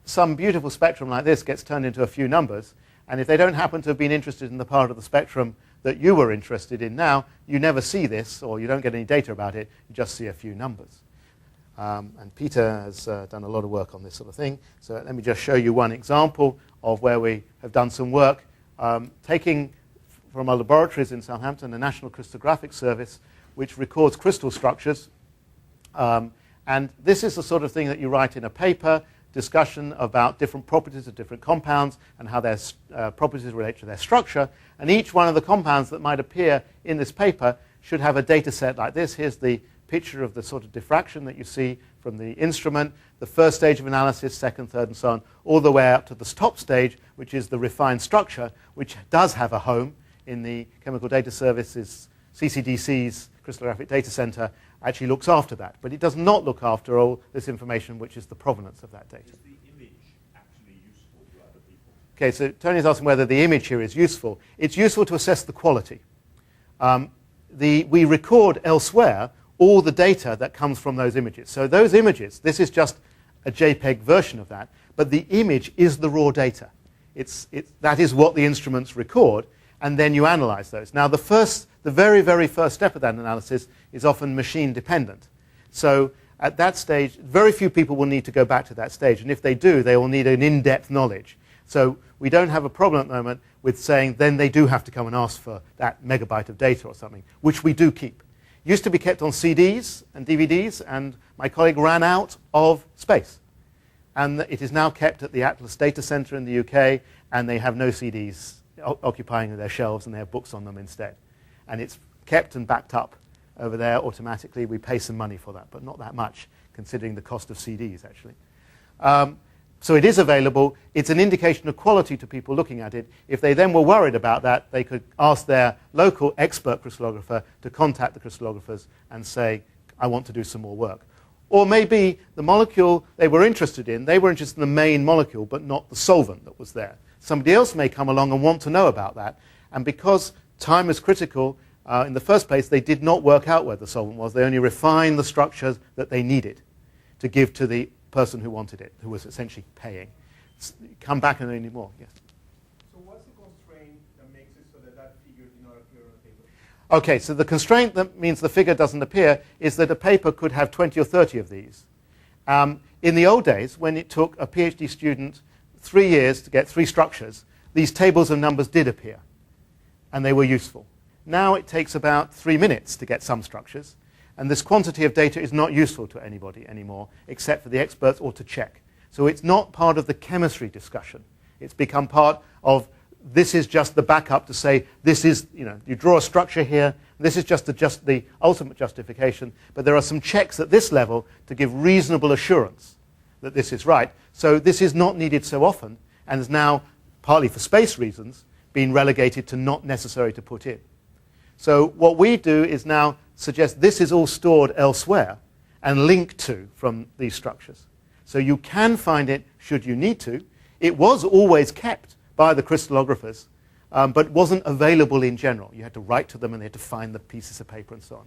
some beautiful spectrum like this gets turned into a few numbers, and if they don't happen to have been interested in the part of the spectrum that you were interested in now, you never see this, or you don't get any data about it, you just see a few numbers. And Peter has done a lot of work on this sort of thing, so let me just show you one example of where we have done some work, taking from our laboratories in Southampton, the National Crystallographic Service, which records crystal structures. And this is the sort of thing that you write in a paper, discussion about different properties of different compounds and how their properties relate to their structure. And each one of the compounds that might appear in this paper should have a data set like this. Here's the picture of the sort of diffraction that you see from the instrument, the first stage of analysis, second, third, and so on, all the way up to the top stage, which is the refined structure, which does have a home in the Chemical Data Service's CCDC's Crystallographic Data Center, actually looks after that. But it does not look after all this information, which is the provenance of that data. Is the image actually useful to other people? Okay, so Tony's asking whether the image here is useful. It's useful to assess the quality. We record elsewhere all the data that comes from those images. So those images, this is just a JPEG version of that, but the image is the raw data. That is what the instruments record, and then you analyze those. Now, the very, very first step of that analysis is often machine dependent. So at that stage, very few people will need to go back to that stage, and if they do, they will need an in-depth knowledge. So we don't have a problem at the moment with saying then they do have to come and ask for that megabyte of data or something, which we do keep. Used to be kept on CDs and DVDs, and my colleague ran out of space. And it is now kept at the Atlas Data Center in the UK, and they have no CDs occupying their shelves, and they have books on them instead. And it's kept and backed up over there automatically. We pay some money for that, but not that much, considering the cost of CDs, actually. So it is available. It's an indication of quality to people looking at it. If they then were worried about that, they could ask their local expert crystallographer to contact the crystallographers and say, I want to do some more work. Or maybe the molecule they were interested in the main molecule, but not the solvent that was there. Somebody else may come along and want to know about that. And because time is critical, in the first place, they did not work out where the solvent was. They only refined the structures that they needed to give to the person who wanted it, who was essentially paying. Come back and they need more. Yes. So what's the constraint that makes it so that that figure did not appear on the paper? Okay, so the constraint that means the figure doesn't appear is that a paper could have 20 or 30 of these. In the old days, when it took a PhD student 3 years to get 3 structures, these tables of numbers did appear, and they were useful. Now it takes about 3 minutes to get some structures, and this quantity of data is not useful to anybody anymore, except for the experts or to check. So it's not part of the chemistry discussion. It's become part of, this is just the backup to say, this is, you draw a structure here, this is just the ultimate justification, but there are some checks at this level to give reasonable assurance that this is right. So this is not needed so often, and is now, partly for space reasons, been relegated to not necessary to put in. So what we do is now suggest this is all stored elsewhere and linked to from these structures. So you can find it should you need to. It was always kept by the crystallographers, but wasn't available in general. You had to write to them and they had to find the pieces of paper and so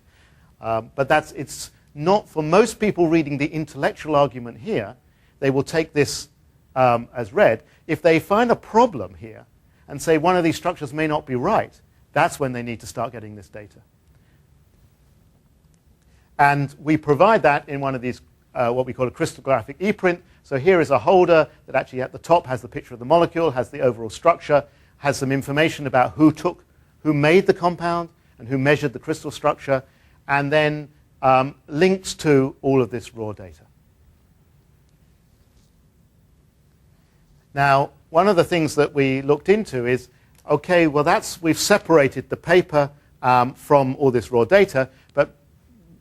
on. But it's not, for most people reading the intellectual argument here, they will take this as read. If they find a problem here and say one of these structures may not be right, that's when they need to start getting this data. And we provide that in one of these, what we call a crystallographic ePrint. So here is a holder that actually at the top has the picture of the molecule, has the overall structure, has some information about who made the compound, and who measured the crystal structure, and then links to all of this raw data. Now, one of the things that we looked into is, okay, well, we've separated the paper from all this raw data, but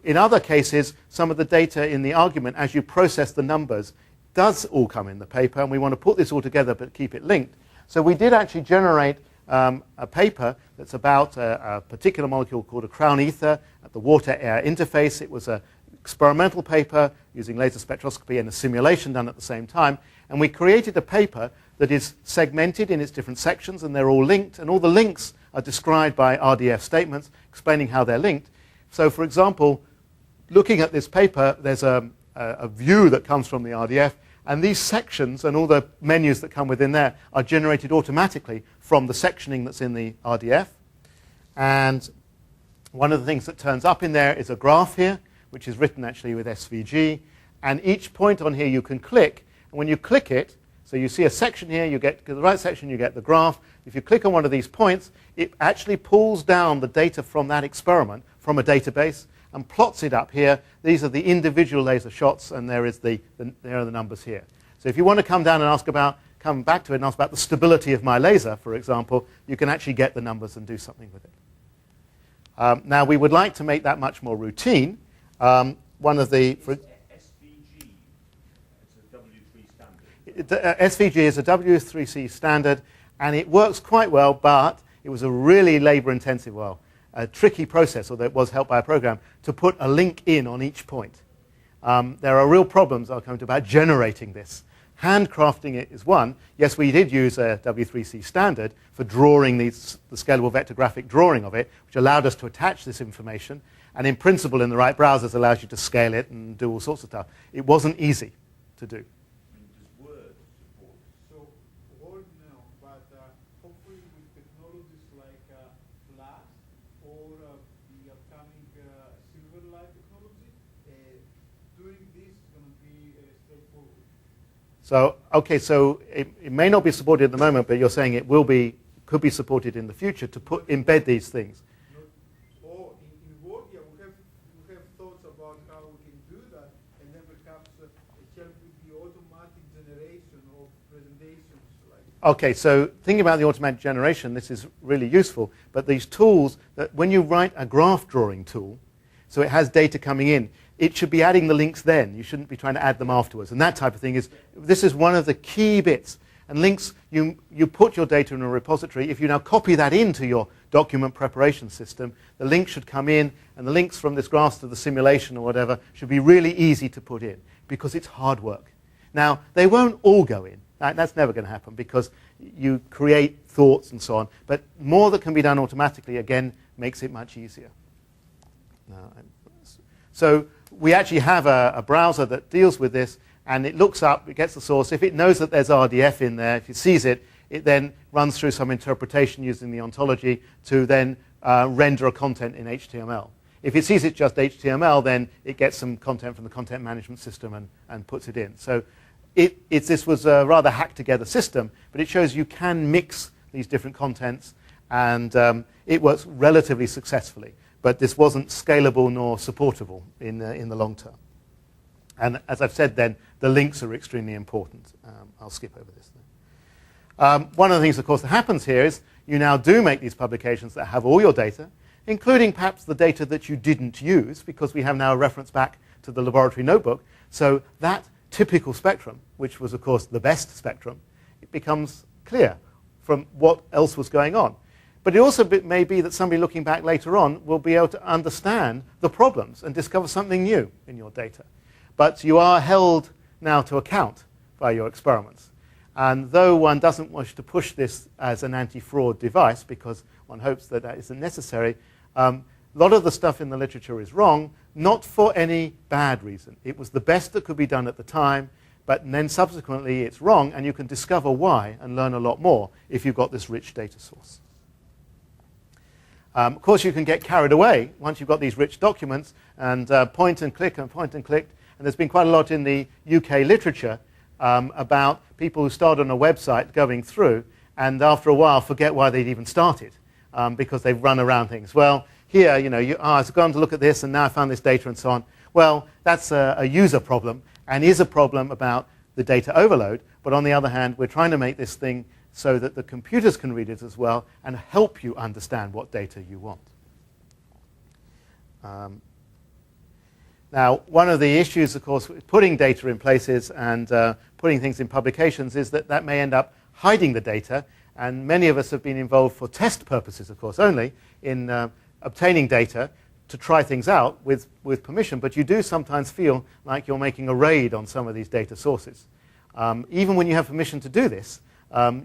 in other cases, some of the data in the argument, as you process the numbers, does all come in the paper, and we want to put this all together but keep it linked. So we did actually generate a paper that's about a particular molecule called a crown ether at the water-air interface. It was an experimental paper using laser spectroscopy and a simulation done at the same time. And we created a paper that is segmented in its different sections, and they're all linked, and all the links are described by RDF statements explaining how they're linked. So, for example, looking at this paper, there's a view that comes from the RDF, and these sections and all the menus that come within there are generated automatically from the sectioning that's in the RDF. And one of the things that turns up in there is a graph here, which is written actually with SVG. And each point on here you can click. And when you click it, so you see a section here, you get to the right section, you get the graph. If you click on one of these points, it actually pulls down the data from that experiment from a database and plots it up here. These are the individual laser shots, and there are the numbers here. So if you want to come back to it and ask about the stability of my laser, for example, you can actually get the numbers and do something with it. Now, we would like to make that much more routine. One of the... SVG, it's a W3 standard. SVG is a W3C standard, and it works quite well, but it was a really labor-intensive, a tricky process, although it was helped by a program, to put a link in on each point. There are real problems I'll come to about generating this. Handcrafting it is one. Yes, we did use a W3C standard for drawing the scalable vector graphic drawing of it, which allowed us to attach this information, and in principle, in the right browsers, allows you to scale it and do all sorts of stuff. It wasn't easy to do. Does Word support? So, Word no, but hopefully with technologies like Flash or the upcoming Silverlight technology, doing this is going to be straightforward. So, okay, so it may not be supported at the moment, but you're saying it could be supported in the future to embed these things. Or in Word, yeah, we have thoughts about how we can do that, and then perhaps help with the automatic generation of presentations. Okay, so thinking about the automatic generation, this is really useful, but these tools, that when you write a graph drawing tool, so it has data coming in, it should be adding the links then. You shouldn't be trying to add them afterwards. And that type of thing this is one of the key bits. And links, you put your data in a repository. If you now copy that into your document preparation system, the link should come in, and the links from this graph to the simulation or whatever should be really easy to put in, because it's hard work. Now, they won't all go in. That's never going to happen, because you create thoughts and so on. But more that can be done automatically, again, makes it much easier. So we actually have a browser that deals with this, and it looks up, it gets the source. If it knows that there's RDF in there, if it sees it, it then runs through some interpretation using the ontology to then render a content in HTML. If it sees it's just HTML, then it gets some content from the content management system and puts it in. So this was a rather hacked-together system, but it shows you can mix these different contents, and it works relatively successfully. But this wasn't scalable nor supportable in the long term. And as I've said then, the links are extremely important. I'll skip over this then. One of the things, of course, that happens here is you now do make these publications that have all your data, including perhaps the data that you didn't use, because we have now a reference back to the laboratory notebook. So that typical spectrum, which was, of course, the best spectrum, it becomes clear from what else was going on. But it also may be that somebody looking back later on will be able to understand the problems and discover something new in your data. But you are held now to account by your experiments. And though one doesn't wish to push this as an anti-fraud device, because one hopes that that isn't necessary, a lot of the stuff in the literature is wrong, not for any bad reason. It was the best that could be done at the time, but then subsequently it's wrong, and you can discover why and learn a lot more if you've got this rich data source. Of course, you can get carried away once you've got these rich documents and point and click and point and click. And there's been quite a lot in the UK literature about people who start on a website going through and after a while forget why they'd even started because they've run around things. Well, here, I've gone to look at this and now I found this data and so on. Well, that's a user problem and is a problem about the data overload. But on the other hand, we're trying to make this thing so that the computers can read it as well and help you understand what data you want. Now, one of the issues, of course, with putting data in places and putting things in publications is that that may end up hiding the data. And many of us have been involved for test purposes, of course, only in obtaining data to try things out with permission. But you do sometimes feel like you're making a raid on some of these data sources. Even when you have permission to do this,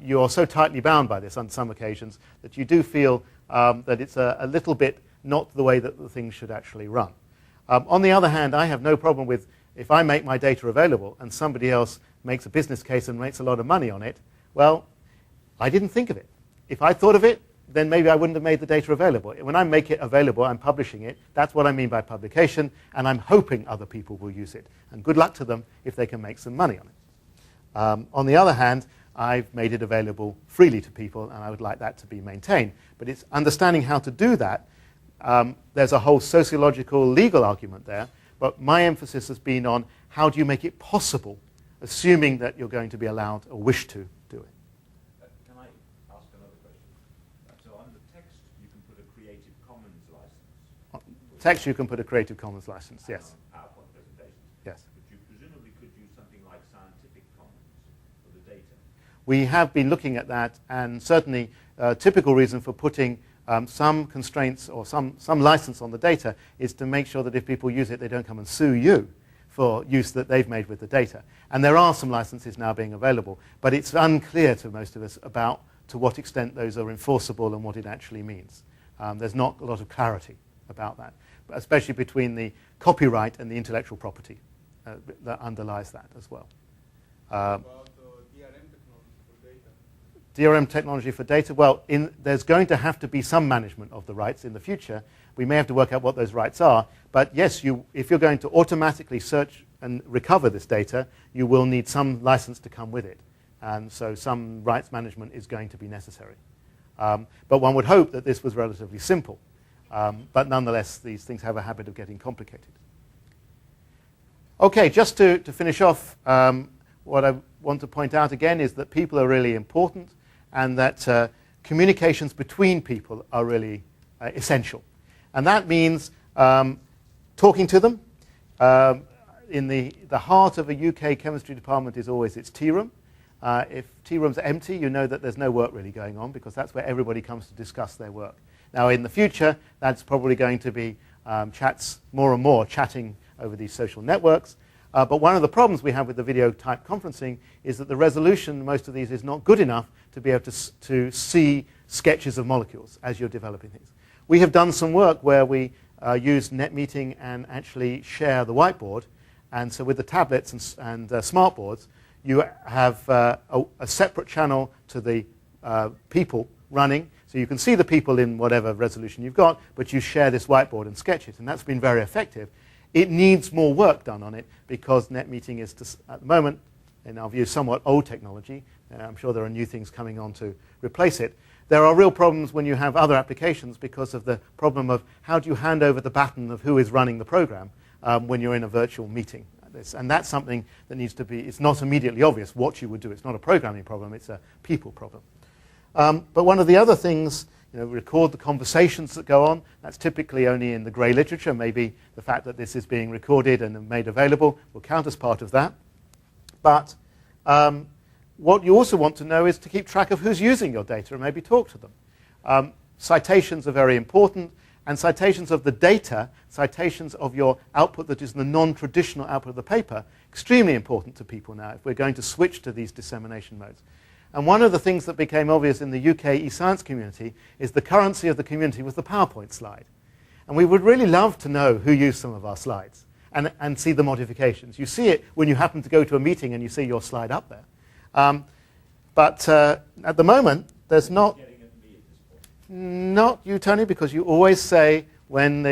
you are so tightly bound by this on some occasions that you do feel that it's a little bit not the way that the thing should actually run. On the other hand, I have no problem with if I make my data available and somebody else makes a business case and makes a lot of money on it, well, I didn't think of it. If I thought of it, then maybe I wouldn't have made the data available. When I make it available, I'm publishing it. That's what I mean by publication, and I'm hoping other people will use it. And good luck to them if they can make some money on it. On the other hand, I've made it available freely to people, and I would like that to be maintained. But it's understanding how to do that. There's a whole sociological, legal argument there, but my emphasis has been on how do you make it possible, assuming that you're going to be allowed or wish to do it. Can I ask another question? So on the text, you can put a Creative Commons license. Text, you can put a Creative Commons license, yes. PowerPoint presentations. Yes. But you presumably could use something like Scientific Commons for the data. We have been looking at that, and certainly a typical reason for putting some constraints or some license on the data is to make sure that if people use it, they don't come and sue you for use that they've made with the data. And there are some licenses now being available, but it's unclear to most of us about to what extent those are enforceable and what it actually means. There's not a lot of clarity about that, especially between the copyright and the intellectual property that underlies that as well. DRM technology for data, well, there's going to have to be some management of the rights in the future. We may have to work out what those rights are. But yes, if you're going to automatically search and recover this data, you will need some license to come with it. And so some rights management is going to be necessary. But one would hope that this was relatively simple. But nonetheless, these things have a habit of getting complicated. OK, just to finish off, what I want to point out again is that people are really important, and that communications between people are really essential. And that means talking to them. In the heart of a UK chemistry department is always its tea room. If tea rooms are empty, you know that there's no work really going on, because that's where everybody comes to discuss their work. Now, in the future, that's probably going to be chats, more and more chatting over these social networks. But one of the problems we have with the video-type conferencing is that the resolution, most of these, is not good enough to be able to see sketches of molecules as you're developing things. We have done some work where we use NetMeeting and actually share the whiteboard. And so with the tablets and smartboards, you have a separate channel to the people running. So you can see the people in whatever resolution you've got, but you share this whiteboard and sketch it. And that's been very effective. It needs more work done on it, because NetMeeting is, at the moment, in our view, somewhat old technology. I'm sure there are new things coming on to replace it. There are real problems when you have other applications because of the problem of how do you hand over the baton of who is running the program when you're in a virtual meeting. And that's something that needs to be, it's not immediately obvious what you would do. It's not a programming problem, it's a people problem. But one of the other things, record the conversations that go on. That's typically only in the grey literature. Maybe the fact that this is being recorded and made available will count as part of that. But what you also want to know is to keep track of who's using your data and maybe talk to them. Citations are very important, and citations of the data, citations of your output that is the non-traditional output of the paper, extremely important to people now if we're going to switch to these dissemination modes. And one of the things that became obvious in the UK eScience community is the currency of the community was the PowerPoint slide. And we would really love to know who used some of our slides and see the modifications. You see it when you happen to go to a meeting and you see your slide up there. But at the moment, there's not you, Tony, because you always say when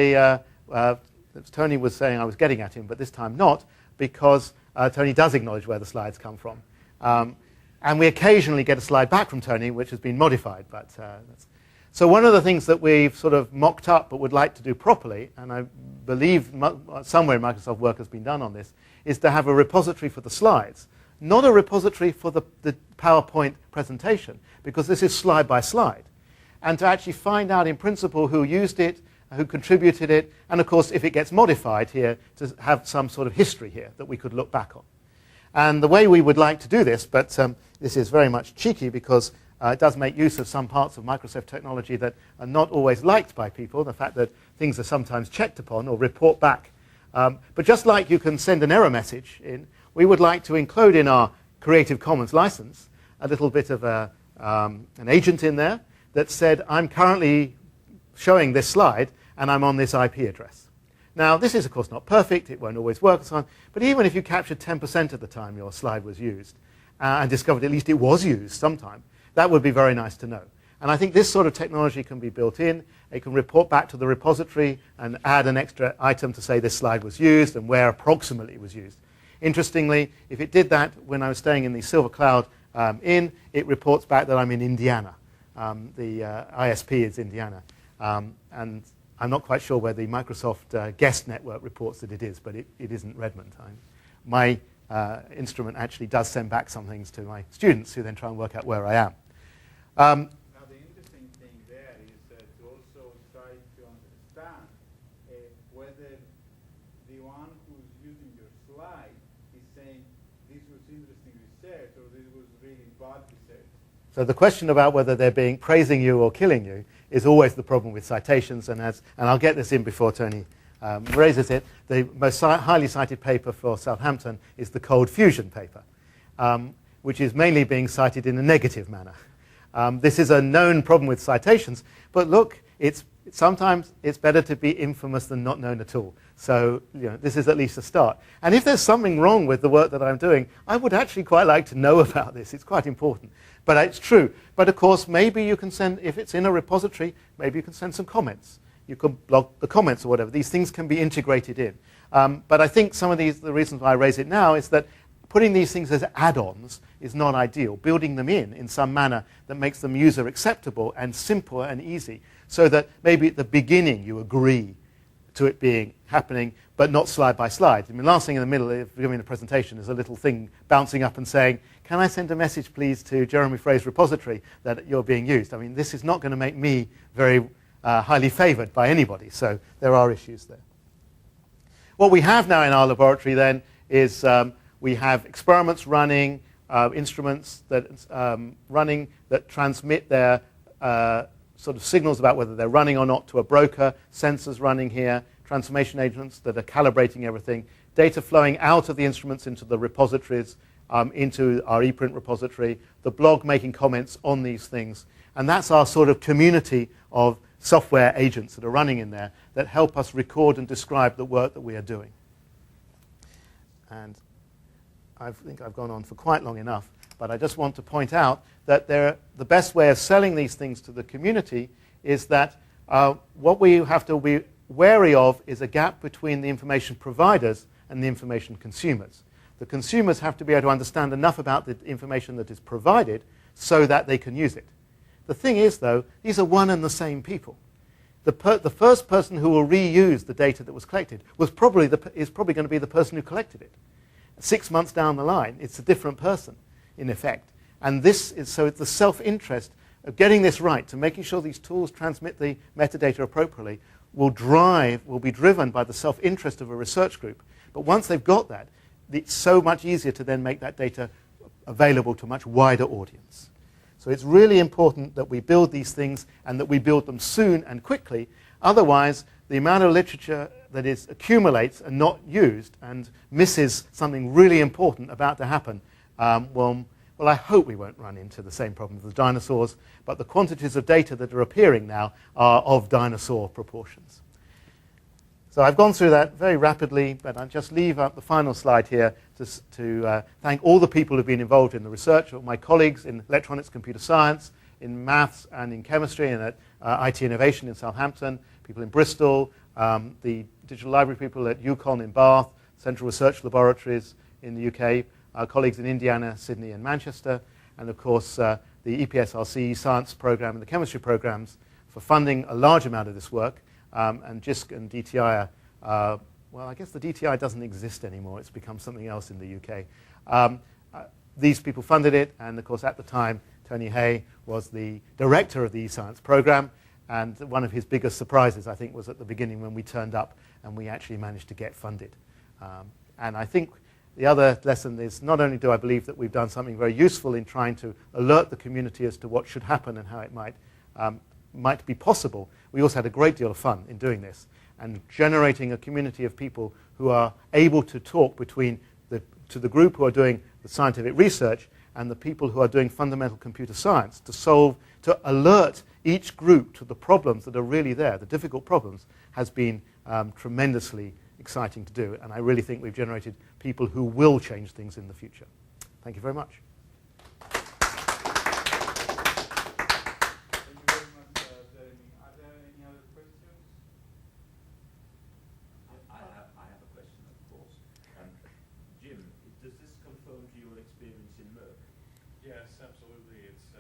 Tony was saying I was getting at him, but this time not, because Tony does acknowledge where the slides come from. And we occasionally get a slide back from Tony, which has been modified. So one of the things that we've sort of mocked up but would like to do properly, and I believe somewhere in Microsoft work has been done on this, is to have a repository for the slides, not a repository for the PowerPoint presentation, because this is slide by slide, and to actually find out in principle who used it, who contributed it, and of course if it gets modified here, to have some sort of history here that we could look back on. And the way we would like to do this, but this is very much cheeky because it does make use of some parts of Microsoft technology that are not always liked by people, the fact that things are sometimes checked upon or report back. But just like you can send an error message in, we would like to include in our Creative Commons license a little bit of an agent in there that said, I'm currently showing this slide and I'm on this IP address. Now, this is, of course, not perfect. It won't always work and so on. But even if you captured 10% of the time your slide was used and discovered at least it was used sometime, that would be very nice to know. And I think this sort of technology can be built in. It can report back to the repository and add an extra item to say this slide was used and where approximately it was used. Interestingly, if it did that when I was staying in the Silver Cloud Inn, it reports back that I'm in Indiana. The ISP is Indiana. And I'm not quite sure where the Microsoft guest network reports that it is, but it isn't Redmond. My instrument actually does send back some things to my students who then try and work out where I am. Now, the interesting thing there is to also try to understand whether the one who's using your slide is saying this was interesting research or this was really bad research. So the question about whether they're being praising you or killing you is always the problem with citations, and I'll get this in before Tony raises it. The most highly cited paper for Southampton is the cold fusion paper, which is mainly being cited in a negative manner. This is a known problem with citations, but look, sometimes it's better to be infamous than not known at all. So this is at least a start. And if there's something wrong with the work that I'm doing, I would actually quite like to know about this. It's quite important. But it's true. But of course, maybe you can send, if it's in a repository, maybe you can send some comments. You can blog the comments or whatever. These things can be integrated in. But I think some of the reasons why I raise it now is that putting these things as add-ons is not ideal. Building them in some manner that makes them user acceptable and simple and easy, so that maybe at the beginning you agree to it being happening, but not slide by slide. I mean, last thing in the middle of giving a presentation is a little thing bouncing up and saying, can I send a message, please, to Jeremy Frey's repository that you're being used? I mean, this is not going to make me very highly favored by anybody, so there are issues there. What we have now in our laboratory then is we have experiments running, instruments that running that transmit their sort of signals about whether they're running or not to a broker, sensors running here, transformation agents that are calibrating everything, data flowing out of the instruments into the repositories, into our ePrint repository, the blog making comments on these things. And that's our sort of community of software agents that are running in there that help us record and describe the work that we are doing. And I think I've gone on for quite long enough, but I just want to point out that the best way of selling these things to the community is that what we have to be wary of is a gap between the information providers and the information consumers. The consumers have to be able to understand enough about the information that is provided so that they can use it. The thing is, though, these are one and the same people. The first person who will reuse the data that was collected is probably going to be the person who collected it. 6 months down the line, it's a different person, in effect. And this is, so it's the self-interest of getting this right, to making sure these tools transmit the metadata appropriately, will be driven by the self-interest of a research group. But once they've got that, it's so much easier to then make that data available to a much wider audience. So it's really important that we build these things and that we build them soon and quickly. Otherwise, the amount of literature that accumulates and not used and misses something really important about to happen, well, I hope we won't run into the same problem with dinosaurs, but the quantities of data that are appearing now are of dinosaur proportions. So I've gone through that very rapidly, but I'll just leave up the final slide here to thank all the people who've been involved in the research, my colleagues in electronics, computer science, in maths and in chemistry, and at IT Innovation in Southampton, people in Bristol, the digital library people at UConn in Bath, Central Research Laboratories in the UK, our colleagues in Indiana, Sydney and Manchester, and of course the EPSRC science program and the chemistry programs for funding a large amount of this work, and JISC and DTI are, well, I guess the DTI doesn't exist anymore. It's become something else in the UK. These people funded it, and of course at the time Tony Hay was the director of the eScience program, and one of his biggest surprises, I think, was at the beginning when we turned up and we actually managed to get funded. And I think the other lesson is not only do I believe that we've done something very useful in trying to alert the community as to what should happen and how it might be possible, we also had a great deal of fun in doing this and generating a community of people who are able to talk between the group who are doing the scientific research and the people who are doing fundamental computer science to alert each group to the problems that are really there, the difficult problems, has been tremendously exciting to do. And I really think we've generated people who will change things in the future. Thank you very much. Thank you very much, Jeremy. Are there any other questions? I have a question, of course. Jim, does this confirm to your experience in Merck? Yes, absolutely. It's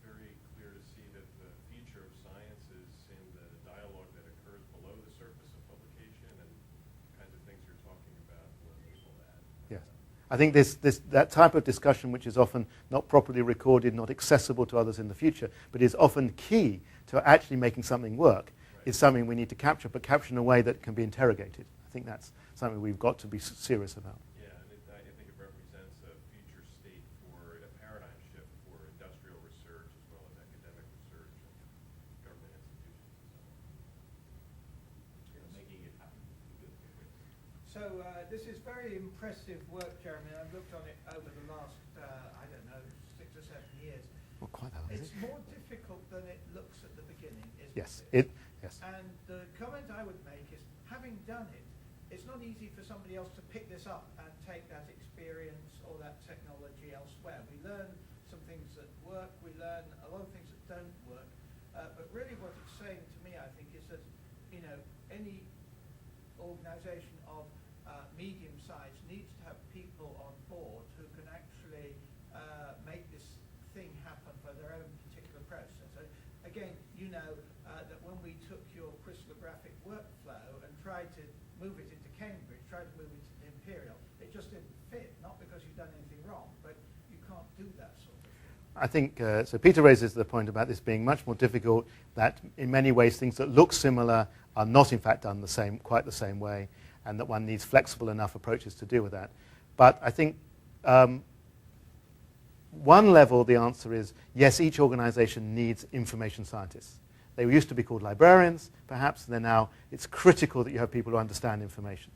very clear to see that the future of science is in the dialogue that occurs below the surface of publication, and the kinds of things you're talking about will enable that. Yes. I think that type of discussion, which is often not properly recorded, not accessible to others in the future, but is often key to actually making something work, is something we need to capture, but capture in a way that can be interrogated. I think that's something we've got to be serious about. Yeah, and I think it represents a future state for a paradigm shift for industrial research as well as academic research and government institutions and so on. Making it happen. Good. So this is very impressive work, Jeremy. I've looked on it over the last, 6 or 7 years. Well, quite that, is It's it? more difficult than it looks at the beginning, isn't Yes. it? Yes. And the comment I would make is, having done it, it's not easy for somebody else to pick this up and take that experience or that technology elsewhere. We learn some things that work, we learn a lot of things that don't work, but really what it's saying to me, I think, is that, any organization of medium size needs to have people on board who can actually make this thing happen for their own particular process. So again, that when we took your crystallographic workflow and tried to move it into Cambridge, tried to move it to Imperial, it just didn't fit, not because you've done anything wrong, but you can't do that sort of thing. I think, so Peter raises the point about this being much more difficult, that in many ways things that look similar are not in fact done quite the same way, and that one needs flexible enough approaches to deal with that. But I think one level the answer is, yes, each organization needs information scientists. They used to be called librarians, perhaps, and it's critical that you have people who understand information.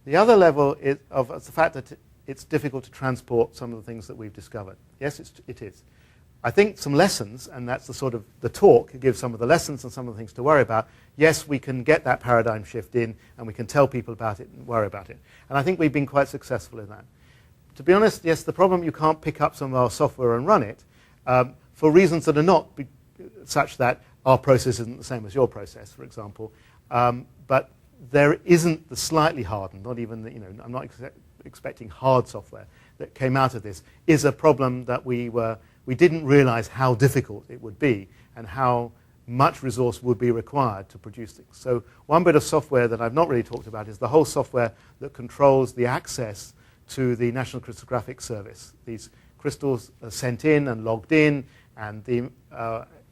The other level is the fact that it's difficult to transport some of the things that we've discovered. Yes, it is. I think some lessons, and that's the talk gives some of the lessons and some of the things to worry about. Yes, we can get that paradigm shift in, and we can tell people about it and worry about it. And I think we've been quite successful in that. To be honest, yes, the problem, you can't pick up some of our software and run it for reasons that are not such that our process isn't the same as your process, for example. But there isn't the slightly hardened, not even I'm not expecting hard software that came out of this, is a problem that we didn't realize how difficult it would be and how much resource would be required to produce things. So one bit of software that I've not really talked about is the whole software that controls the access to the National Crystallographic Service. These crystals are sent in and logged in, and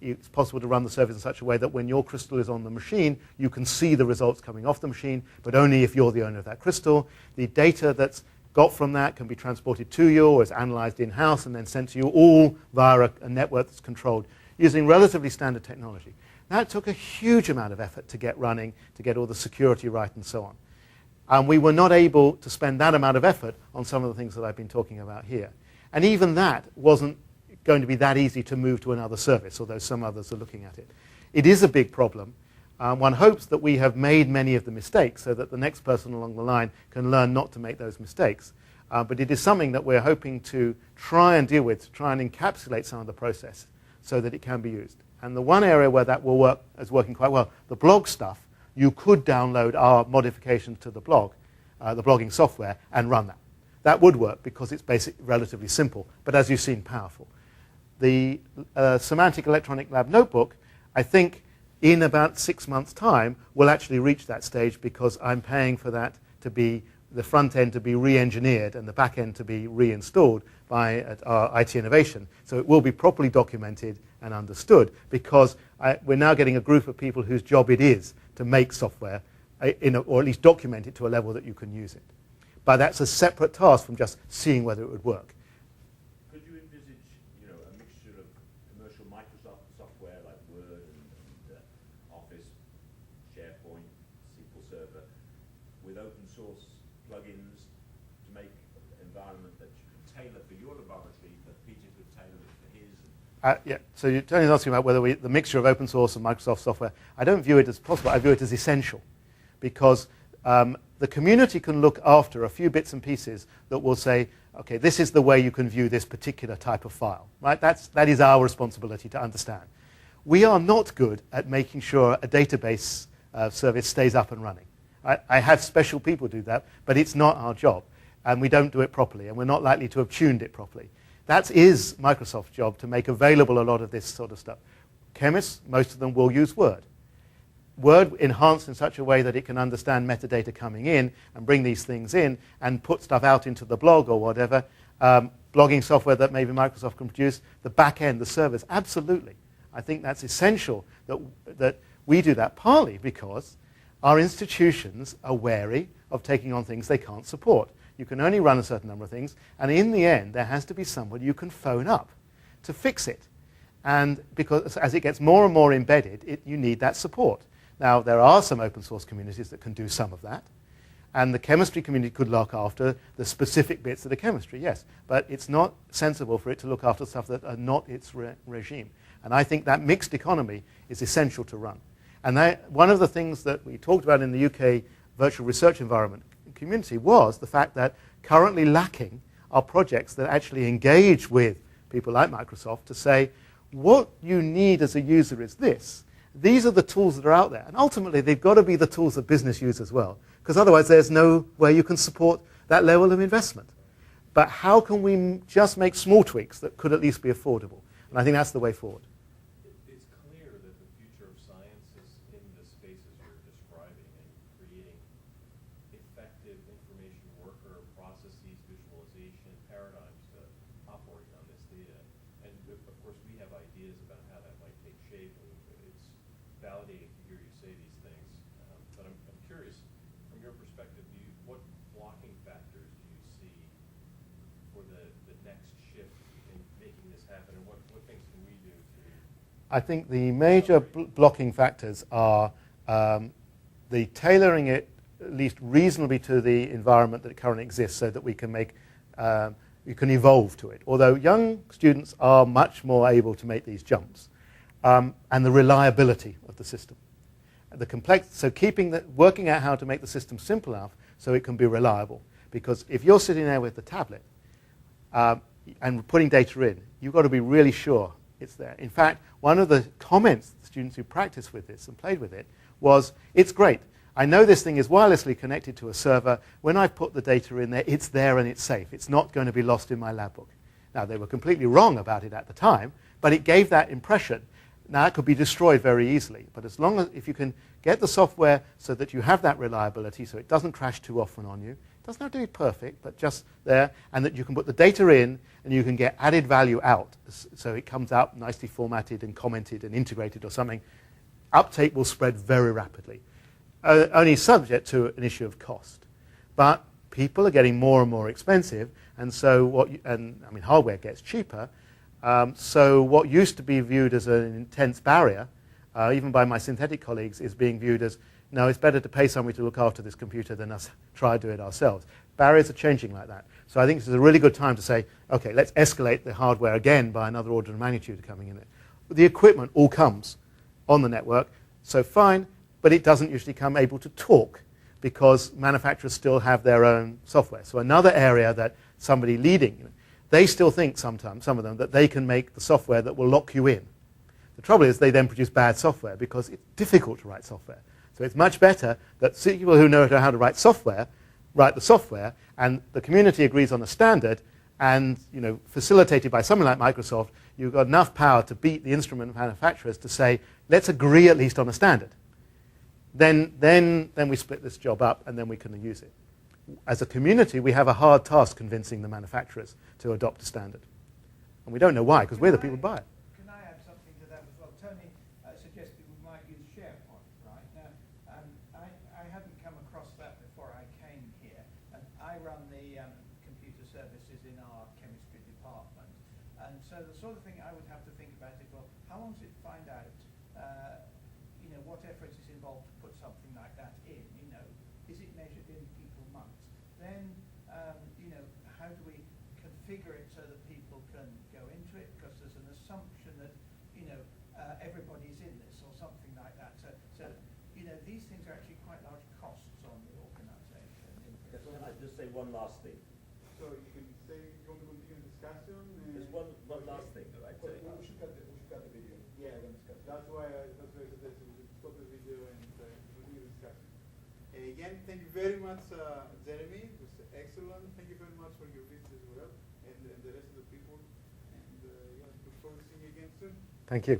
it's possible to run the service in such a way that when your crystal is on the machine, you can see the results coming off the machine, but only if you're the owner of that crystal. The data that's got from that can be transported to you or is analyzed in-house and then sent to you, all via a network that's controlled using relatively standard technology. That took a huge amount of effort to get running, to get all the security right and so on. And we were not able to spend that amount of effort on some of the things that I've been talking about here. And even that wasn't going to be that easy to move to another service, although some others are looking at it. It is a big problem. One hopes that we have made many of the mistakes so that the next person along the line can learn not to make those mistakes. But it is something that we're hoping to try and deal with, to try and encapsulate some of the process so that it can be used. And the one area where that will work is working quite well, the blog stuff, you could download our modifications to the blog, the blogging software, and run that. That would work because it's relatively simple, but as you've seen, powerful. The Semantic Electronic Lab Notebook, I think, in about 6 months' time, will actually reach that stage because I'm paying for that to be the front end to be re-engineered and the back end to be reinstalled by our IT innovation. So it will be properly documented and understood because we're now getting a group of people whose job it is to make software or at least document it to a level that you can use it. But that's a separate task from just seeing whether it would work. Could you envisage, a mixture of commercial Microsoft software like Word and Office, SharePoint, SQL Server, with open source plugins to make an environment that you can tailor for your laboratory, that Peter could tailor it for his? Yeah, so you're Tony's asking about whether the mixture of open source and Microsoft software. I don't view it as possible. I view it as essential because the community can look after a few bits and pieces that will say, okay, this is the way you can view this particular type of file. Right? That is our responsibility to understand. We are not good at making sure a database service stays up and running. I have special people do that, but it's not our job, and we don't do it properly, and we're not likely to have tuned it properly. That is Microsoft's job, to make available a lot of this sort of stuff. Chemists, most of them will use Word. Word enhanced in such a way that it can understand metadata coming in and bring these things in and put stuff out into the blog or whatever. Blogging software that maybe Microsoft can produce, the back end, the servers, absolutely. I think that's essential that we do that, partly because our institutions are wary of taking on things they can't support. You can only run a certain number of things, and in the end, there has to be somebody you can phone up to fix it. And because as it gets more and more embedded, you need that support. Now, there are some open source communities that can do some of that, and the chemistry community could look after the specific bits of the chemistry, yes, but it's not sensible for it to look after stuff that are not its regime. And I think that mixed economy is essential to run. And one of the things that we talked about in the UK virtual research environment community was the fact that currently lacking are projects that actually engage with people like Microsoft to say, what you need as a user is this. These are the tools that are out there. And ultimately, they've got to be the tools that business use as well, because otherwise there's no way you can support that level of investment. But how can we just make small tweaks that could at least be affordable? And I think that's the way forward. It's clear that the future of science is in the spaces you're describing and creating effective information worker processes, visualization, paradigms to operate on this data. And of course, we have ideas about how that might take shape, and it's validating to hear you say these things. But I'm curious, from your perspective, what blocking factors do you see for the next shift in making this happen, and what things can we do to... I think the major blocking factors are the tailoring it at least reasonably to the environment that currently exists so that we can you can evolve to it. Although young students are much more able to make these jumps. And the reliability of the system. So working out how to make the system simple enough so it can be reliable. Because if you're sitting there with the tablet and putting data in, you've got to be really sure it's there. In fact, one of the comments the students who practiced with this and played with it was, it's great. I know this thing is wirelessly connected to a server. When I put the data in there, it's there and it's safe. It's not going to be lost in my lab book. Now, they were completely wrong about it at the time, but it gave that impression. Now, it could be destroyed very easily, but if you can get the software so that you have that reliability, so it doesn't crash too often on you, it doesn't have to be perfect, but just there, and that you can put the data in and you can get added value out, so it comes out nicely formatted and commented and integrated or something, uptake will spread very rapidly. Only subject to an issue of cost. But people are getting more and more expensive, and so hardware gets cheaper. So what used to be viewed as an intense barrier, even by my synthetic colleagues, is being viewed as, no, it's better to pay somebody to look after this computer than us try to do it ourselves. Barriers are changing like that. So I think this is a really good time to say, okay, let's escalate the hardware again by another order of magnitude coming in it. The equipment all comes on the network, so fine, but it doesn't usually come able to talk because manufacturers still have their own software. So another area that somebody leading, they still think sometimes, some of them, that they can make the software that will lock you in. The trouble is they then produce bad software because it's difficult to write software. So it's much better that people who know how to write the software, and the community agrees on a standard, and facilitated by someone like Microsoft, you've got enough power to beat the instrument manufacturers to say, let's agree at least on a standard. Then we split this job up, and then we can use it. As a community, we have a hard task convincing the manufacturers to adopt a standard. And we don't know why, because we're the people who buy it. Can I add something to that as well? Tony suggested we might use SharePoint, right? Now, I hadn't come across that before I came here. And I run the computer services in our chemistry department. And so the sort of thing I would have to think about is, well, how long does it find out, what effort is involved to put something like that in? Is it measured in people months? Then, how do we configure it so that people can go into it? Because there's an assumption that, everybody's in this or something like that. So these things are actually quite large costs on the organisation. Can I just say one last thing? So you can say, you want to continue the discussion? Just one last thing that I'd say. We should cut the video. Yeah, we're going to discuss. That's why I suggested we should stop the video and continue the discussion. Again, thank you very much, Jeremy. It was excellent. Thank you very much for your visit as well, and the rest of the people. And look forward to seeing you again soon. Thank you.